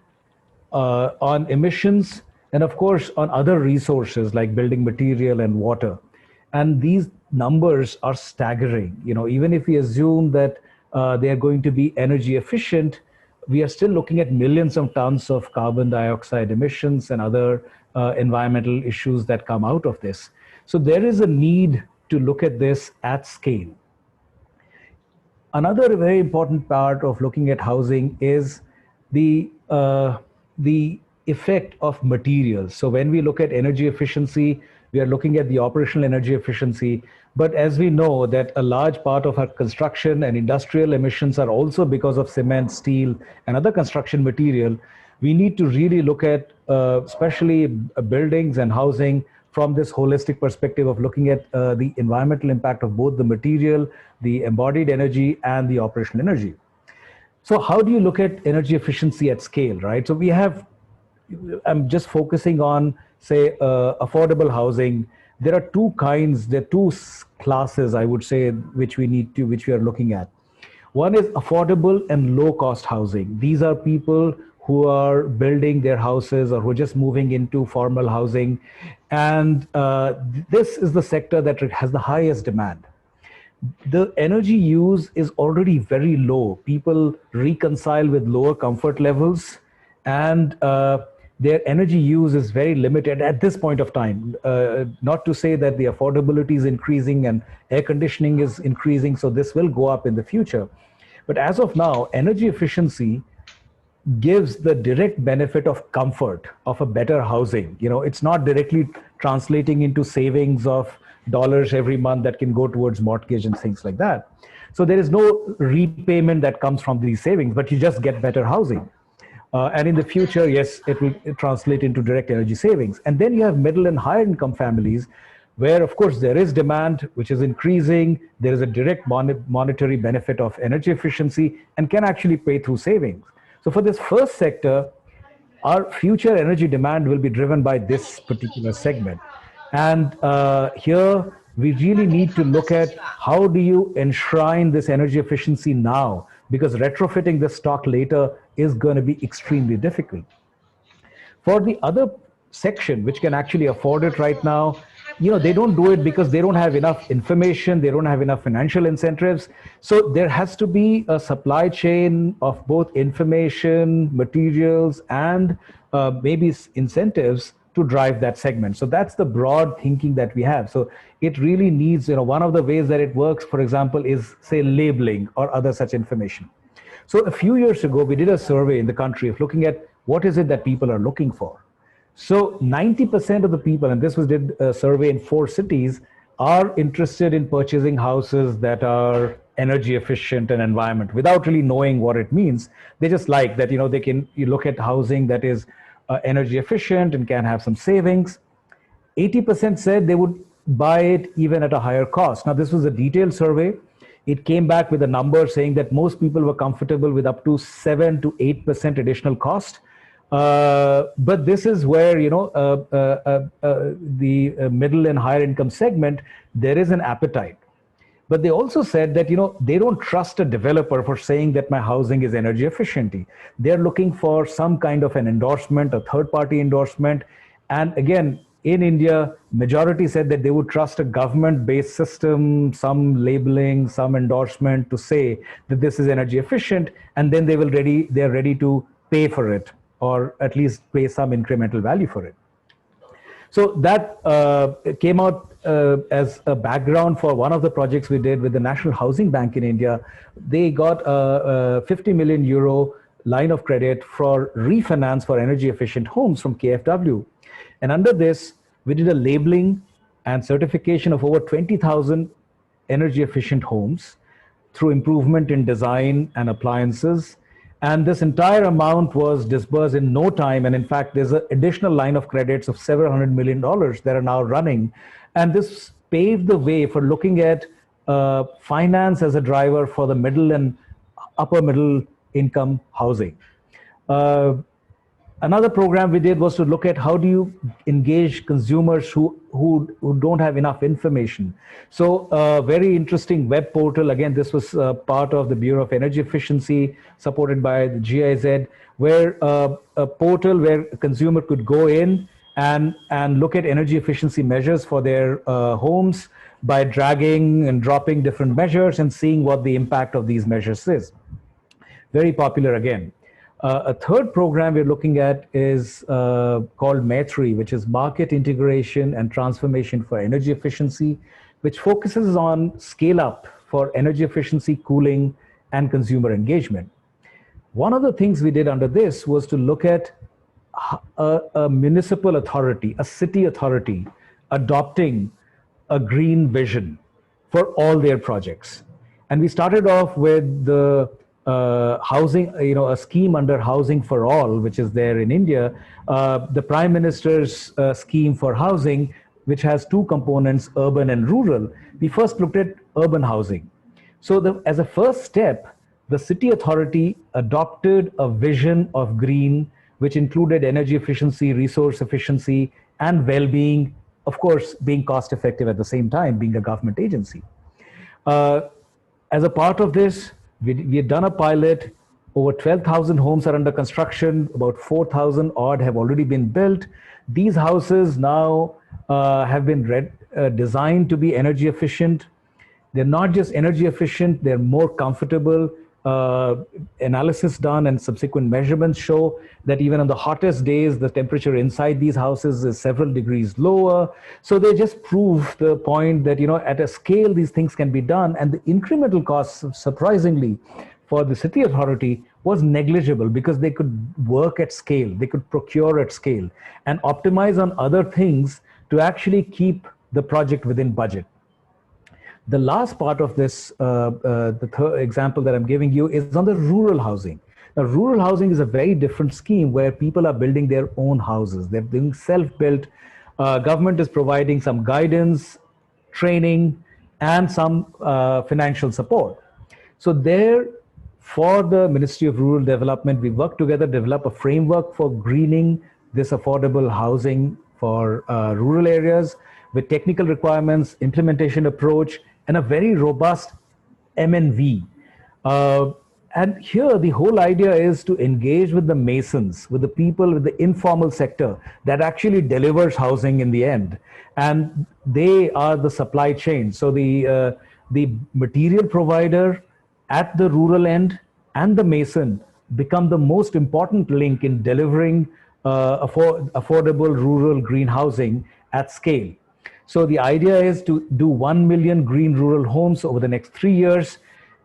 S7: on emissions, and of course on other resources like building material and water. And these numbers are staggering. You know, even if we assume that they are going to be energy efficient, we are still looking at millions of tons of carbon dioxide emissions and other environmental issues that come out of this. So there is a need to look at this at scale. Another very important part of looking at housing is the effect of materials. So when we look at energy efficiency, we are looking at the operational energy efficiency. But as we know that a large part of our construction and industrial emissions are also because of cement, steel, and other construction material, we need to really look at especially buildings and housing from this holistic perspective of looking at the environmental impact of both the material, the embodied energy, and the operational energy. So how do you look at energy efficiency at scale, right? So we have, I'm just focusing on, say, affordable housing. There are two kinds, there are two classes, I would say, which we are looking at. One is affordable and low cost housing. These are people who are building their houses or who are just moving into formal housing. And this is the sector that has the highest demand. The energy use is already very low. People reconcile with lower comfort levels, and their energy use is very limited at this point of time. Not to say that the affordability is increasing and air conditioning is increasing, so this will go up in the future. But as of now, energy efficiency gives the direct benefit of comfort of a better housing. You know, it's not directly translating into savings of dollars every month that can go towards mortgage and things like that. So there is no repayment that comes from these savings, but you just get better housing. And in the future, yes, it will translate into direct energy savings. And then you have middle and higher income families where, of course, there is demand, which is increasing. There is a direct monetary benefit of energy efficiency and can actually pay through savings. So for this first sector, our future energy demand will be driven by this particular segment. And here we really need to look at how do you enshrine this energy efficiency now, because retrofitting the stock later is going to be extremely difficult. For the other section, which can actually afford it right now, you know, they don't do it because they don't have enough information, they don't have enough financial incentives. So there has to be a supply chain of both information, materials, and maybe incentives to drive that segment. So that's the broad thinking that we have. So it really needs, you know, one of the ways that it works, for example, is, say, labeling or other such information. So a few years ago, we did a survey in the country of looking at what is it that people are looking for. So 90% of the people, and this was did a survey in 4 cities, are interested in purchasing houses that are energy efficient and environment without really knowing what it means. They just like that, you know, you look at housing that is energy efficient and can have some savings. 80% said they would buy it even at a higher cost. Now, this was a detailed survey. It came back with a number saying that most people were comfortable with up to 7 to 8% additional cost. But this is where, you know, the middle and higher income segment, there is an appetite. But they also said that, they don't trust a developer for saying that my housing is energy efficient. They're looking for some kind of an endorsement, a third-party endorsement. And again, in India, majority said that they would trust a government-based system, some labeling, some endorsement to say that this is energy efficient, and then they're ready to pay for it, or at least pay some incremental value for it. So that came out as a background for one of the projects we did with the National Housing Bank in India. They got a 50 million euro line of credit for refinance for energy efficient homes from KfW. And under this, we did a labeling and certification of over 20,000 energy efficient homes through improvement in design and appliances. And this entire amount was disbursed in no time. And in fact, there's an additional line of credits of several $100 million that are now running. And this paved the way for looking at finance as a driver for the middle and upper middle income housing. Another program we did was to look at how do you engage consumers who don't have enough information. So a very interesting web portal. Again, this was part of the Bureau of Energy Efficiency, supported by the GIZ, where a portal where a consumer could go in and look at energy efficiency measures for their homes by dragging and dropping different measures and seeing what the impact of these measures is. Very popular again. A third program we're looking at is called Maitri, which is Market Integration and Transformation for Energy Efficiency, which focuses on scale up for energy efficiency, cooling, and consumer engagement. One of the things we did under this was to look at a municipal authority, a city authority, adopting a green vision for all their projects. And we started off with the housing, a scheme under Housing for All, which is there in India, the Prime Minister's scheme for housing, which has two components, urban and rural. We first looked at urban housing. So as a first step, the city authority adopted a vision of green, which included energy efficiency, resource efficiency, and well-being, of course, being cost effective at the same time, being a government agency. As a part of this, we had done a pilot. Over 12,000 homes are under construction. About 4,000 odd have already been built. These houses now have been designed to be energy efficient. They're not just energy efficient, they're more comfortable. Analysis done and subsequent measurements show that even on the hottest days, the temperature inside these houses is several degrees lower. So they just prove the point that, at a scale, these things can be done. And the incremental costs, surprisingly, for the city authority was negligible because they could work at scale, they could procure at scale and optimize on other things to actually keep the project within budget. The last part of this, the third example that I'm giving you is on the rural housing. Now, rural housing is a very different scheme where people are building their own houses. They're being self-built. Government is providing some guidance, training, and some financial support. So there, for the Ministry of Rural Development, we worked together, develop a framework for greening this affordable housing for rural areas with technical requirements, implementation approach, and a very robust M&V. And here, the whole idea is to engage with the masons, with the people, with the informal sector that actually delivers housing in the end. And they are the supply chain. So the material provider at the rural end and the mason become the most important link in delivering affordable rural green housing at scale. So the idea is to do 1 million green rural homes over the next 3 years,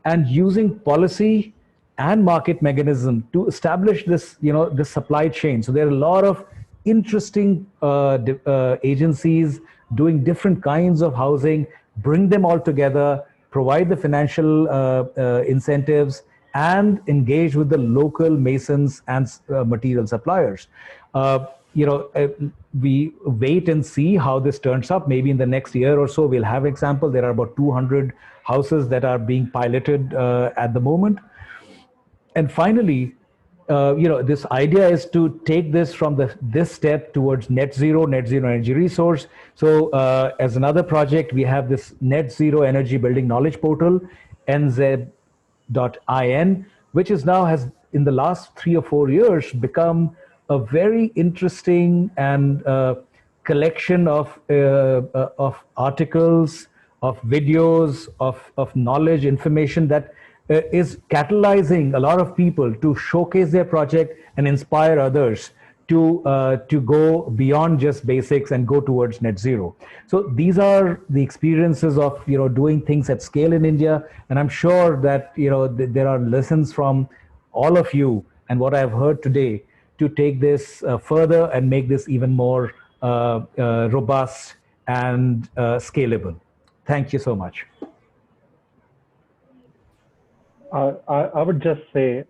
S7: and using policy and market mechanism to establish this, this supply chain. So there are a lot of interesting agencies doing different kinds of housing, bring them all together, provide the financial incentives, and engage with the local masons and material suppliers. We wait and see how this turns up. Maybe in the next year or so, we'll have example. There are about 200 houses that are being piloted at the moment. And finally, this idea is to take this from this step towards net zero energy resource. So as another project, we have this net zero energy building knowledge portal, nz.in, which is now has in the last 3 or 4 years become a very interesting and collection of articles, of videos, of knowledge, information that is catalyzing a lot of people to showcase their project and inspire others to go beyond just basics and go towards net zero. So these are the experiences of doing things at scale in India, and I'm sure that there are lessons from all of you and what I've heard today to take this further and make this even more robust and scalable. Thank you so much.
S2: I would just say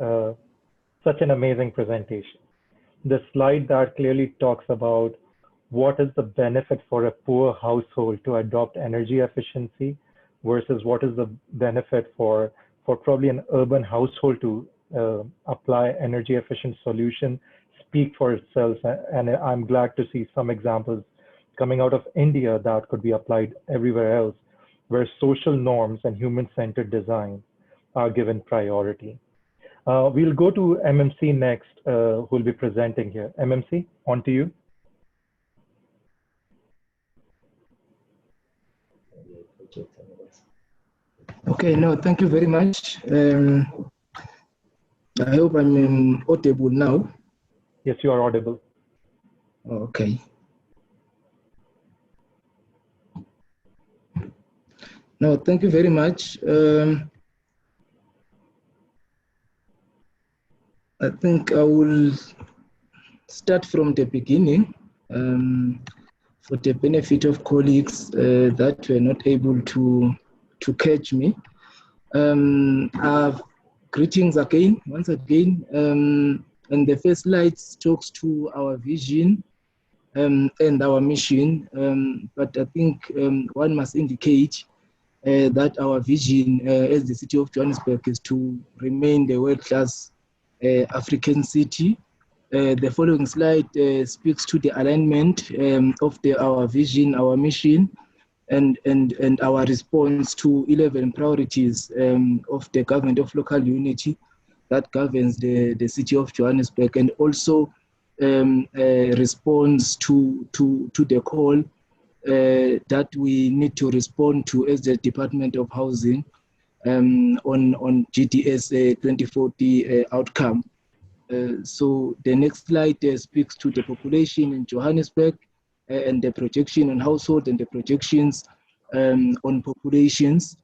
S2: such an amazing presentation. The slide that clearly talks about what is the benefit for a poor household to adopt energy efficiency versus what is the benefit for probably an urban household to apply energy efficient solution speak for itself. And I'm glad to see some examples coming out of India that could be applied everywhere else, where social norms and human-centered design are given priority. We'll go to MMC next, who will be presenting here. MMC, on to you.
S6: Okay, no, thank you very much. I hope I'm audible now.
S2: Yes, you are audible.
S6: Okay. No, thank you very much. I think I will start from the beginning for the benefit of colleagues that were not able to catch me. Greetings again, once again. And the first slide talks to our vision and our mission. But I think one must indicate that our vision as the city of Johannesburg is to remain the world-class African city. The following slide speaks to the alignment of our vision, our mission, and our response to 11 priorities of the government of local unity that governs the city of Johannesburg, and also response to the call that we need to respond to as the Department of Housing on GDS 2040 outcome. So the next slide speaks to the population in Johannesburg and the projection on household and the projections on populations.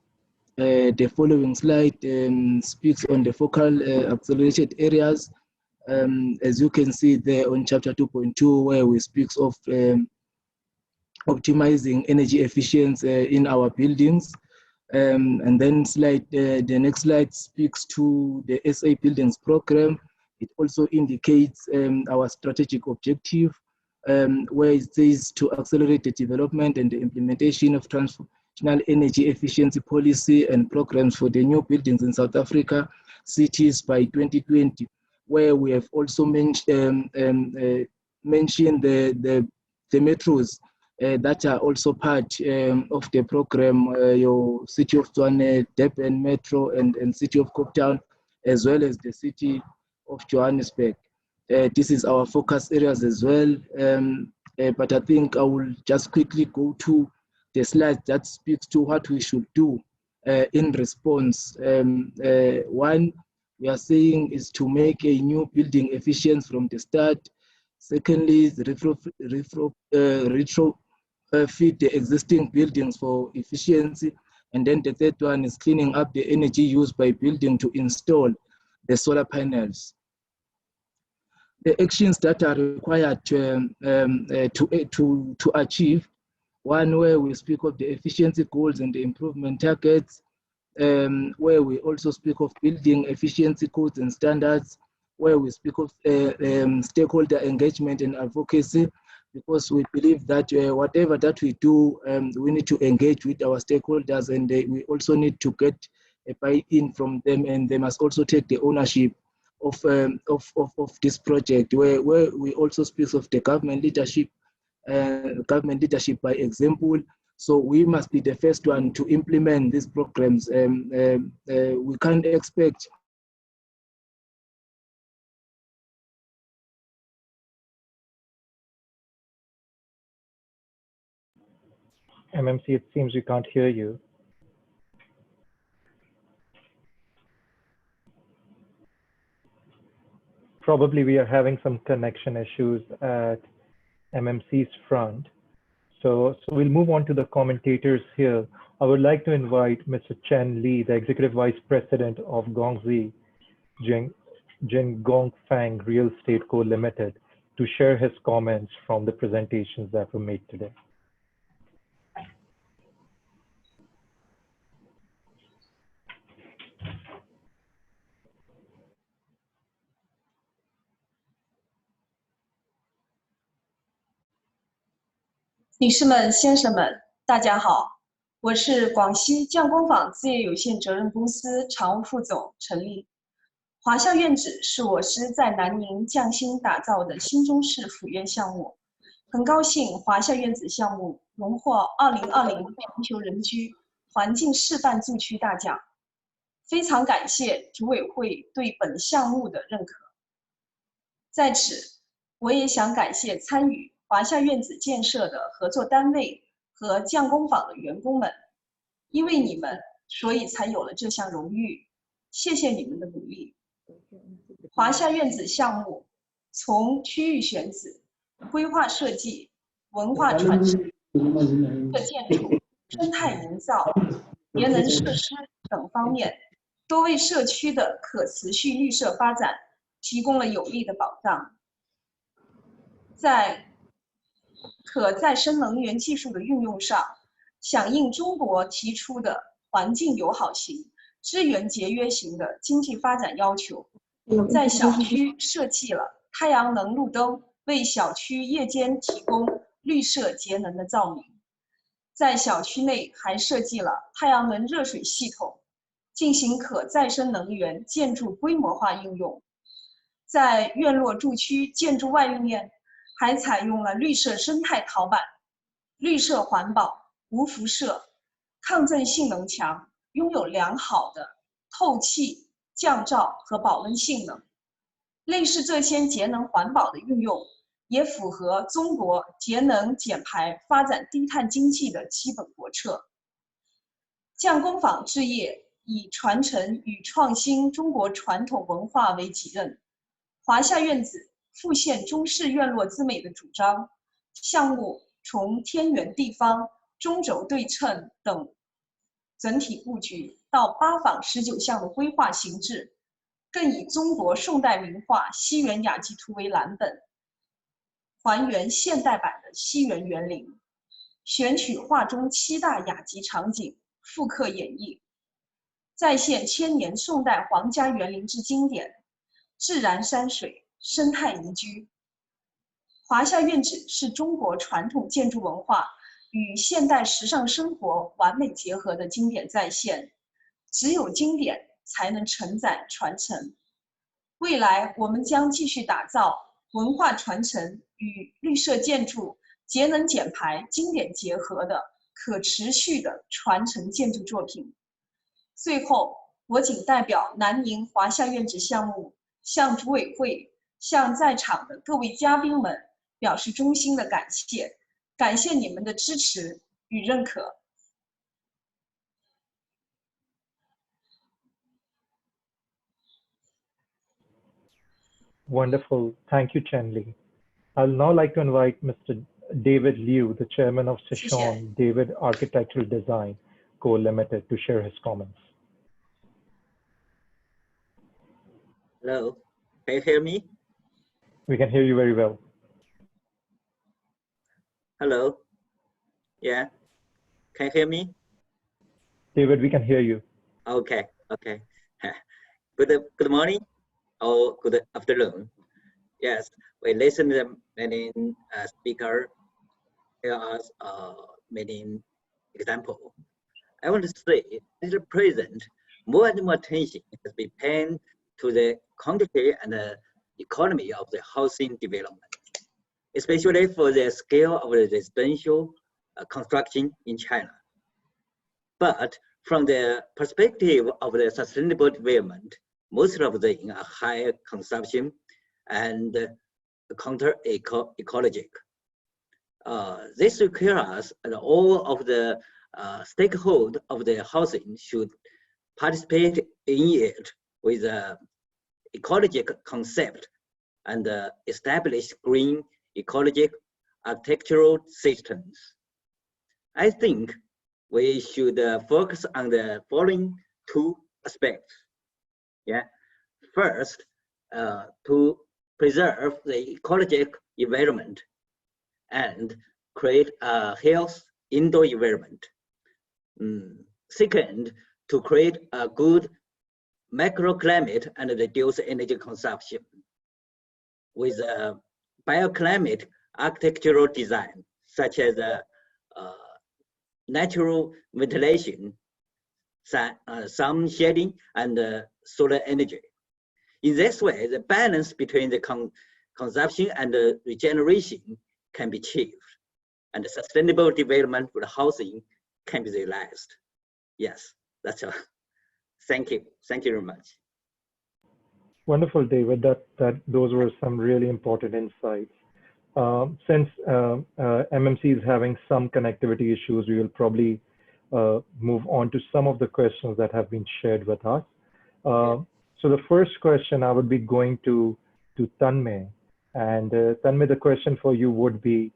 S6: The following slide speaks on the focal accelerated areas. As you can see there on chapter 2.2, where we speak of optimizing energy efficiency in our buildings. And then the next slide speaks to the SA Buildings Program. It also indicates our strategic objective, where it says to accelerate the development and the implementation of transformational energy efficiency policy and programs for the new buildings in South Africa cities by 2020, where we have also mentioned the metros that are also part of the program, your City of Tshwane, Durban Metro, and City of Cape Town, as well as the City of Johannesburg. This is our focus areas as well, but I think I will just quickly go to the slide that speaks to what we should do in response. One, we are saying is to make a new building efficient from the start. Secondly, is retrofit the existing buildings for efficiency. And then the third one is cleaning up the energy used by building to install the solar panels. The actions that are required to achieve, one where we speak of the efficiency goals and the improvement targets, where we also speak of building efficiency codes and standards, where we speak of stakeholder engagement and advocacy, because we believe that whatever that we do, we need to engage with our stakeholders, and we also need to get a buy-in from them, and they must also take the ownership of this project, where we also speak of the government leadership by example. So we must be the first one to implement these programs. We can't expect
S2: MMC, it seems we can't hear you. Probably we are having some connection issues at MMC's front. So we'll move on to the commentators here. I would like to invite Mr. Chen Li, the Executive Vice President of Guangxi Jinggongfang Real Estate Co. Limited, to share his comments from the presentations that were made today.
S8: 女士们、先生们，大家好，我是广西匠工坊置业有限责任公司常务副总陈丽。华夏院址是我司在南宁匠心打造的新中式府院项目，很高兴华夏院子项目荣获2020全球人居环境示范住区大奖，非常感谢组委会对本项目的认可。在此，我也想感谢参与华夏院子建设的合作单位和匠工坊的员工们，因为你们，所以才有了这项荣誉，谢谢你们的努力。华夏院子项目从区域选址、规划设计、文化传承、建筑、生态营造、节能设施等方面，都为社区的可持续绿色发展提供了有力的保障。在可再生能源技术的运用上，响应中国提出的环境友好型、资源节约型的经济发展要求，在小区设计了太阳能路灯，为小区夜间提供绿色节能的照明；在小区内还设计了太阳能热水系统，进行可再生能源建筑规模化应用；在院落住区建筑外立面，还采用了绿色生态陶板，绿色环保、无辐射、抗震性能强，拥有良好的透气、降噪和保温性能。类似这些节能环保的运用，也符合中国节能减排、发展低碳经济的基本国策。匠工坊置业以传承与创新中国传统文化为己任，华夏院子复现中式院落之美的主张，项目从天圆地方、中轴对称等整体布局到8坊19巷的规划形制，更以中国宋代名画《西园雅集图》为蓝本，还原现代版的西园园林，选取画中7大雅集场景复刻演绎，再现千年宋代皇家园林之经典，自然山水、生态宜居。华夏院址是中国传统建筑文化与现代时尚生活完美结合的经典再现，只有经典才能承载传承。未来我们将继续打造文化传承与绿色建筑、节能减排经典结合的可持续的传承建筑作品。最后，我谨代表南宁华夏院址项目向组委会、向在场的各位嘉宾们表示衷心的感谢，感谢你们的支持与认可。
S2: Wonderful. Thank you, Chen Li. I'll now like to invite Mr. David Liu, the chairman of Sichuan David Architectural Design Co. Limited, to share his comments.
S9: Hello, can you hear me?
S2: We can hear you very well.
S9: Hello, yeah, can you hear me?
S2: David, we can hear you.
S9: Okay. Good morning or good afternoon. Yes, we listen to many speakers. There are many examples. I want to say, at the present, more and more attention has been paid to the quantity and the economy of the housing development, especially for the scale of the residential construction in China. But from the perspective of the sustainable development, most of them are high consumption and counter-ecologic. This requires that all of the stakeholders of the housing should participate in it with an ecologic concept and establish green ecologic architectural systems. I think we should focus on the following two aspects. Yeah, first, to preserve the ecologic environment and create a healthy indoor environment. Second, to create a good microclimate and reduce energy consumption with a bioclimate architectural design, such as natural ventilation, sun shading, and solar energy. In this way, the balance between the consumption and the regeneration can be achieved, and the sustainable development for the housing can be realized. Yes, that's all. Thank you. Thank you very much.
S2: Wonderful, David. Those were some really important insights. Since MMC is having some connectivity issues, we will probably move on to some of the questions that have been shared with us. So the first question I would be going to Tanmay. And Tanmay, the question for you would be,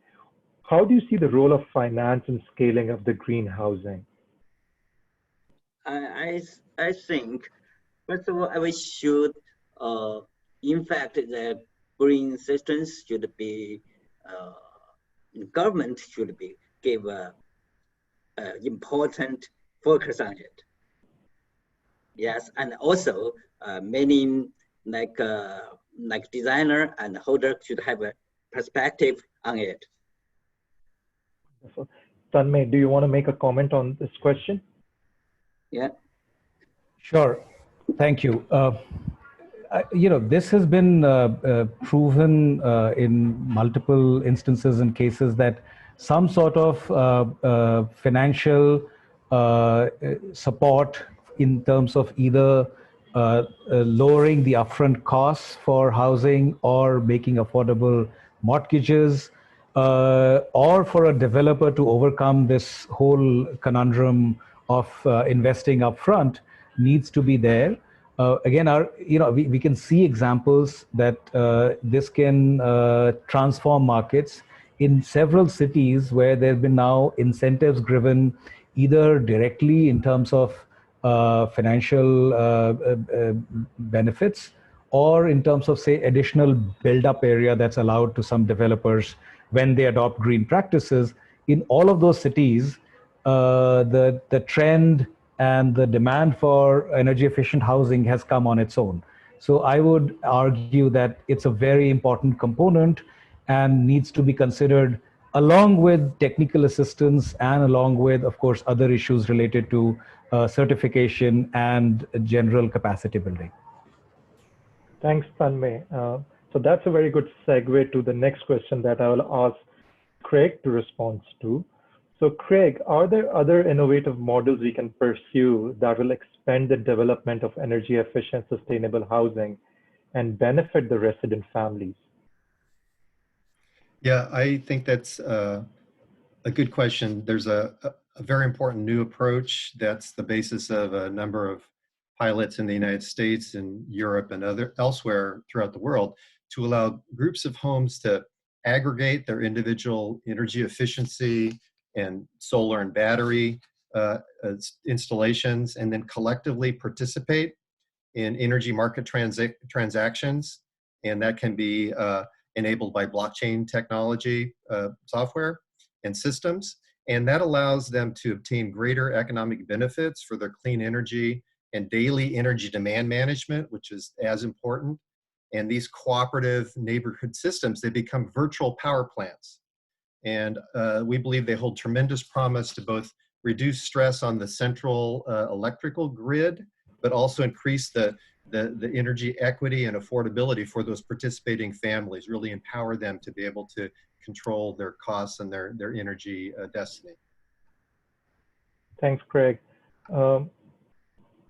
S2: how do you see the role of finance in scaling up the green housing?
S9: I think, first of all, we should, in fact, the green systems should be, government should be give important focus on it. Yes, and also many like designer and holder should have a perspective on it.
S2: Tanmay, do you want to make a comment on this question?
S9: Yeah.
S7: Sure. Thank you. This has been proven in multiple instances and cases that some sort of financial support in terms of either lowering the upfront costs for housing or making affordable mortgages, or for a developer to overcome this whole conundrum of investing upfront needs to be there. Again, we can see examples that this can transform markets in several cities where there have been now incentives driven either directly in terms of financial benefits or in terms of, say, additional build-up area that's allowed to some developers when they adopt green practices. In all of those cities, the trend and the demand for energy efficient housing has come on its own. So I would argue that it's a very important component and needs to be considered along with technical assistance and along with, of course, other issues related to certification and general capacity building.
S2: Thanks, Tanmay. So that's a very good segue to the next question that I will ask Craig to respond to. So Craig, are there other innovative models we can pursue that will expand the development of energy efficient, sustainable housing and benefit the resident families?
S5: Yeah, I think that's a good question. There's a very important new approach that's the basis of a number of pilots in the United States and Europe and elsewhere throughout the world to allow groups of homes to aggregate their individual energy efficiency and solar and battery installations, and then collectively participate in energy market transactions. And that can be enabled by blockchain technology, software and systems. And that allows them to obtain greater economic benefits for their clean energy and daily energy demand management, which is as important. And these cooperative neighborhood systems, they become virtual power plants. And we believe they hold tremendous promise to both reduce stress on the central electrical grid, but also increase the the energy equity and affordability for those participating families, really empower them to be able to control their costs and their energy destiny.
S2: Thanks, Craig.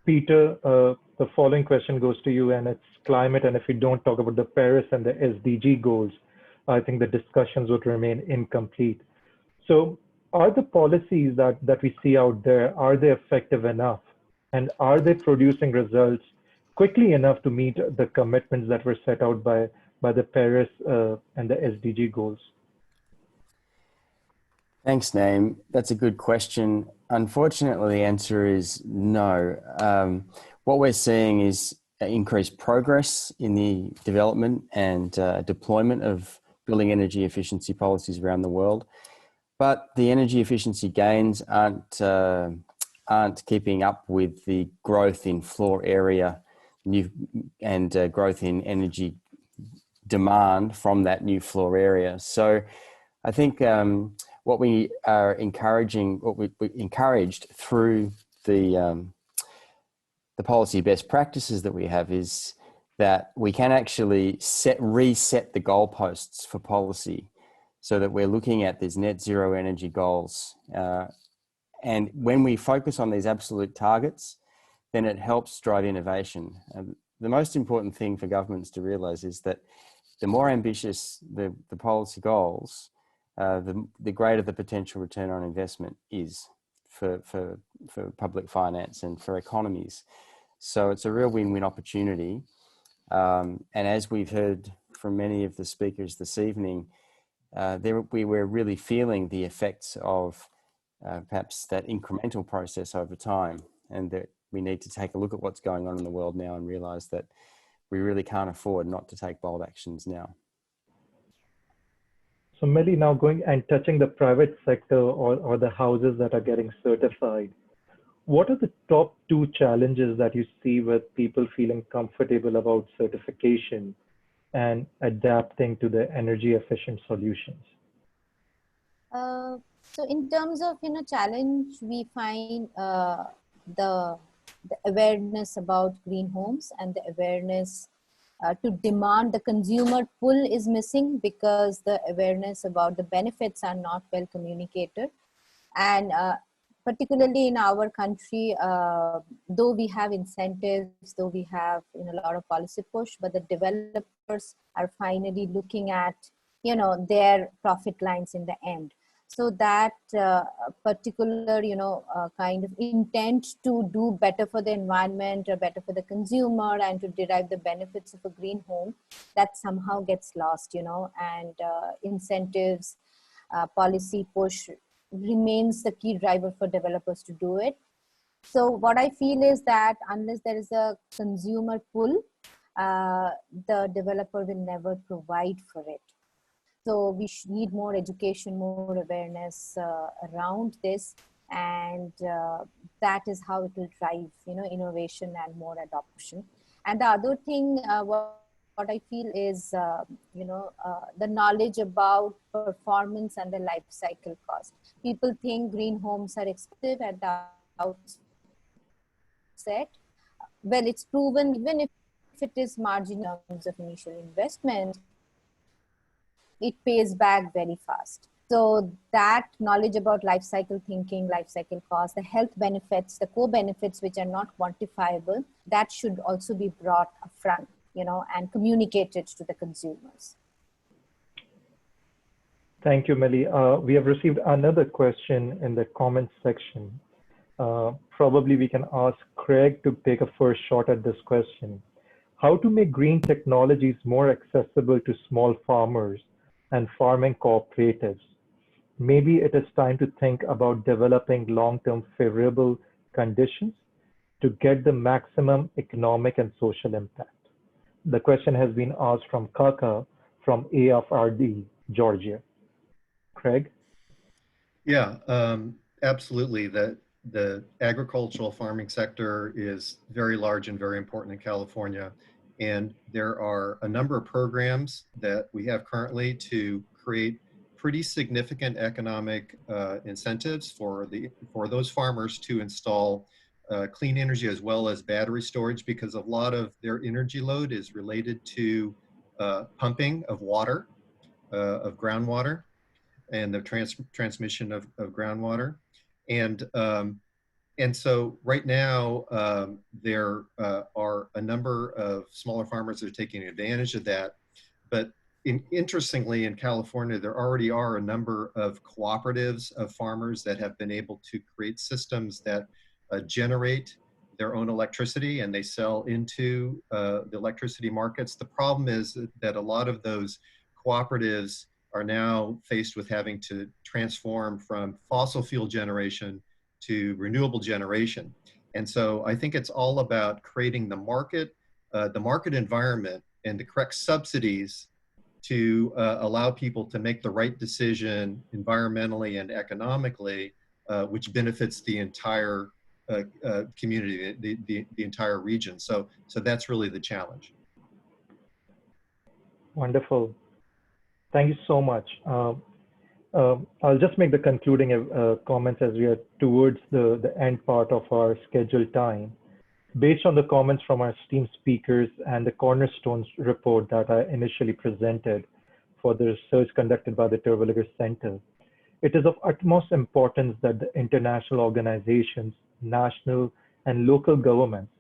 S2: Peter, the following question goes to you, and it's climate. And if we don't talk about the Paris and the SDG goals, I think the discussions would remain incomplete. So are the policies that we see out there, are they effective enough? And are they producing results quickly enough to meet the commitments that were set out by the Paris and the SDG goals?
S3: Thanks, Naeem. That's a good question. Unfortunately, the answer is no. What we're seeing is increased progress in the development and deployment of building energy efficiency policies around the world, but the energy efficiency gains aren't keeping up with the growth in floor area and growth in energy demand from that new floor area. So I think what we are encouraging, what we encouraged through the policy best practices that we have, is that we can actually reset the goalposts for policy, so that we're looking at these net zero energy goals. And when we focus on these absolute targets, then it helps drive innovation. The most important thing for governments to realize is that the more ambitious the policy goals, the greater the potential return on investment is for public finance and for economies. So it's a real win-win opportunity. And as we've heard from many of the speakers this evening, we were really feeling the effects of perhaps that incremental process over time, and that we need to take a look at what's going on in the world now and realize that we really can't afford not to take bold actions now.
S2: So Millie, now going and touching the private sector or the houses that are getting certified, what are the top 2 challenges that you see with people feeling comfortable about certification and adapting to the energy efficient solutions?
S4: So in terms of challenge, we find the awareness about green homes and the awareness to demand. The consumer pull is missing because the awareness about the benefits are not well communicated. And particularly in our country, though we have incentives, though we have a lot of policy push, but the developers are finally looking at their profit lines in the end. So that particular kind of intent to do better for the environment or better for the consumer and to derive the benefits of a green home, that somehow gets lost, and incentives, policy push remains the key driver for developers to do it. So what I feel is that unless there is a consumer pull, the developer will never provide for it. So we need more education, more awareness around this, and that is how it will drive, innovation and more adoption. And the other thing, what I feel is, the knowledge about performance and the life cycle cost. People think green homes are expensive at the outset. Well, it's proven even if it is marginal in terms of initial investment, it pays back very fast. So that knowledge about life cycle thinking, life cycle cost, the health benefits, the co-benefits which are not quantifiable, that should also be brought upfront, and communicated to the consumers.
S2: Thank you, Millie. We have received another question in the comments section. Probably we can ask Craig to take a first shot at this question. How to make green technologies more accessible to small farmers and farming cooperatives? Maybe it is time to think about developing long-term favorable conditions to get the maximum economic and social impact. The question has been asked from Kaka from AFRD, Georgia. Craig?
S5: Yeah, absolutely. The agricultural farming sector is very large and very important in California. And there are a number of programs that we have currently to create pretty significant economic incentives for those farmers to install clean energy as well as battery storage, because a lot of their energy load is related to pumping of water, of groundwater, and the transmission of groundwater. And so right now, there are a number of smaller farmers that are taking advantage of that. But interestingly, in California, there already are a number of cooperatives of farmers that have been able to create systems that generate their own electricity, and they sell into the electricity markets. The problem is that a lot of those cooperatives are now faced with having to transform from fossil fuel generation to renewable generation. And so I think it's all about creating the market environment and the correct subsidies to allow people to make the right decision environmentally and economically, which benefits the entire community, the entire region. So that's really the challenge.
S2: Wonderful. Thank you so much. I'll just make the concluding comments as we are towards the end part of our scheduled time. Based on the comments from our esteemed speakers and the Cornerstones report that I initially presented for the research conducted by the Terwilliger Center, it is of utmost importance that the international organizations, national and local governments,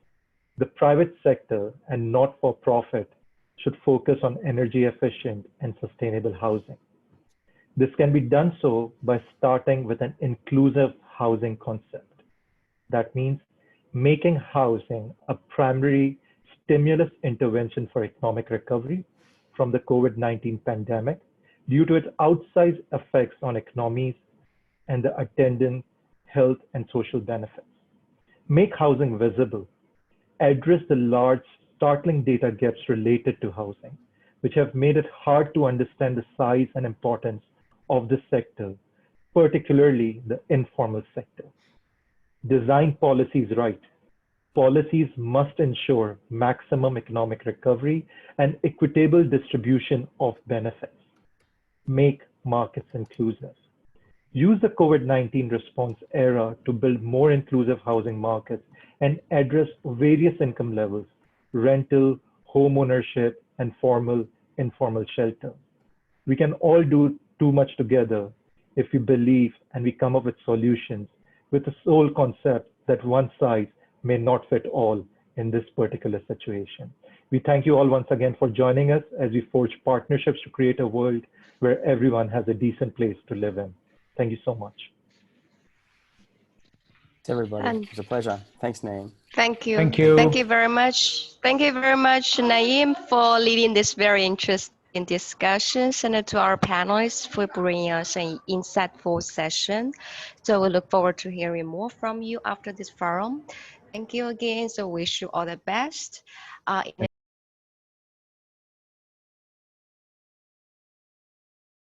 S2: the private sector and not-for-profit should focus on energy efficient and sustainable housing. This can be done so by starting with an inclusive housing concept. That means making housing a primary stimulus intervention for economic recovery from the COVID-19 pandemic due to its outsized effects on economies and the attendant health and social benefits. Make housing visible, address the large, startling data gaps related to housing, which have made it hard to understand the size and importance of the sector, particularly the informal sector. Design policies right. Policies must ensure maximum economic recovery and equitable distribution of benefits. Make markets inclusive. Use the COVID-19 response era to build more inclusive housing markets and address various income levels, rental, home ownership, and formal, informal shelter. We can all do too much together if we believe and we come up with solutions with the sole concept that one size may not fit all in this particular situation. We thank you all once again for joining us as we forge partnerships to create a world where everyone has a decent place to live in. Thank you so much.
S3: Thanks, everybody. It was a pleasure. Thanks, Naeem.
S1: Thank you.
S7: Thank you.
S1: Thank you very much. Thank you very much, Naeem, for leading this very interesting discussions, and to our panelists for bringing us an insightful session. So we look forward to hearing more from you after this forum. Thank you again. So wish you all the best.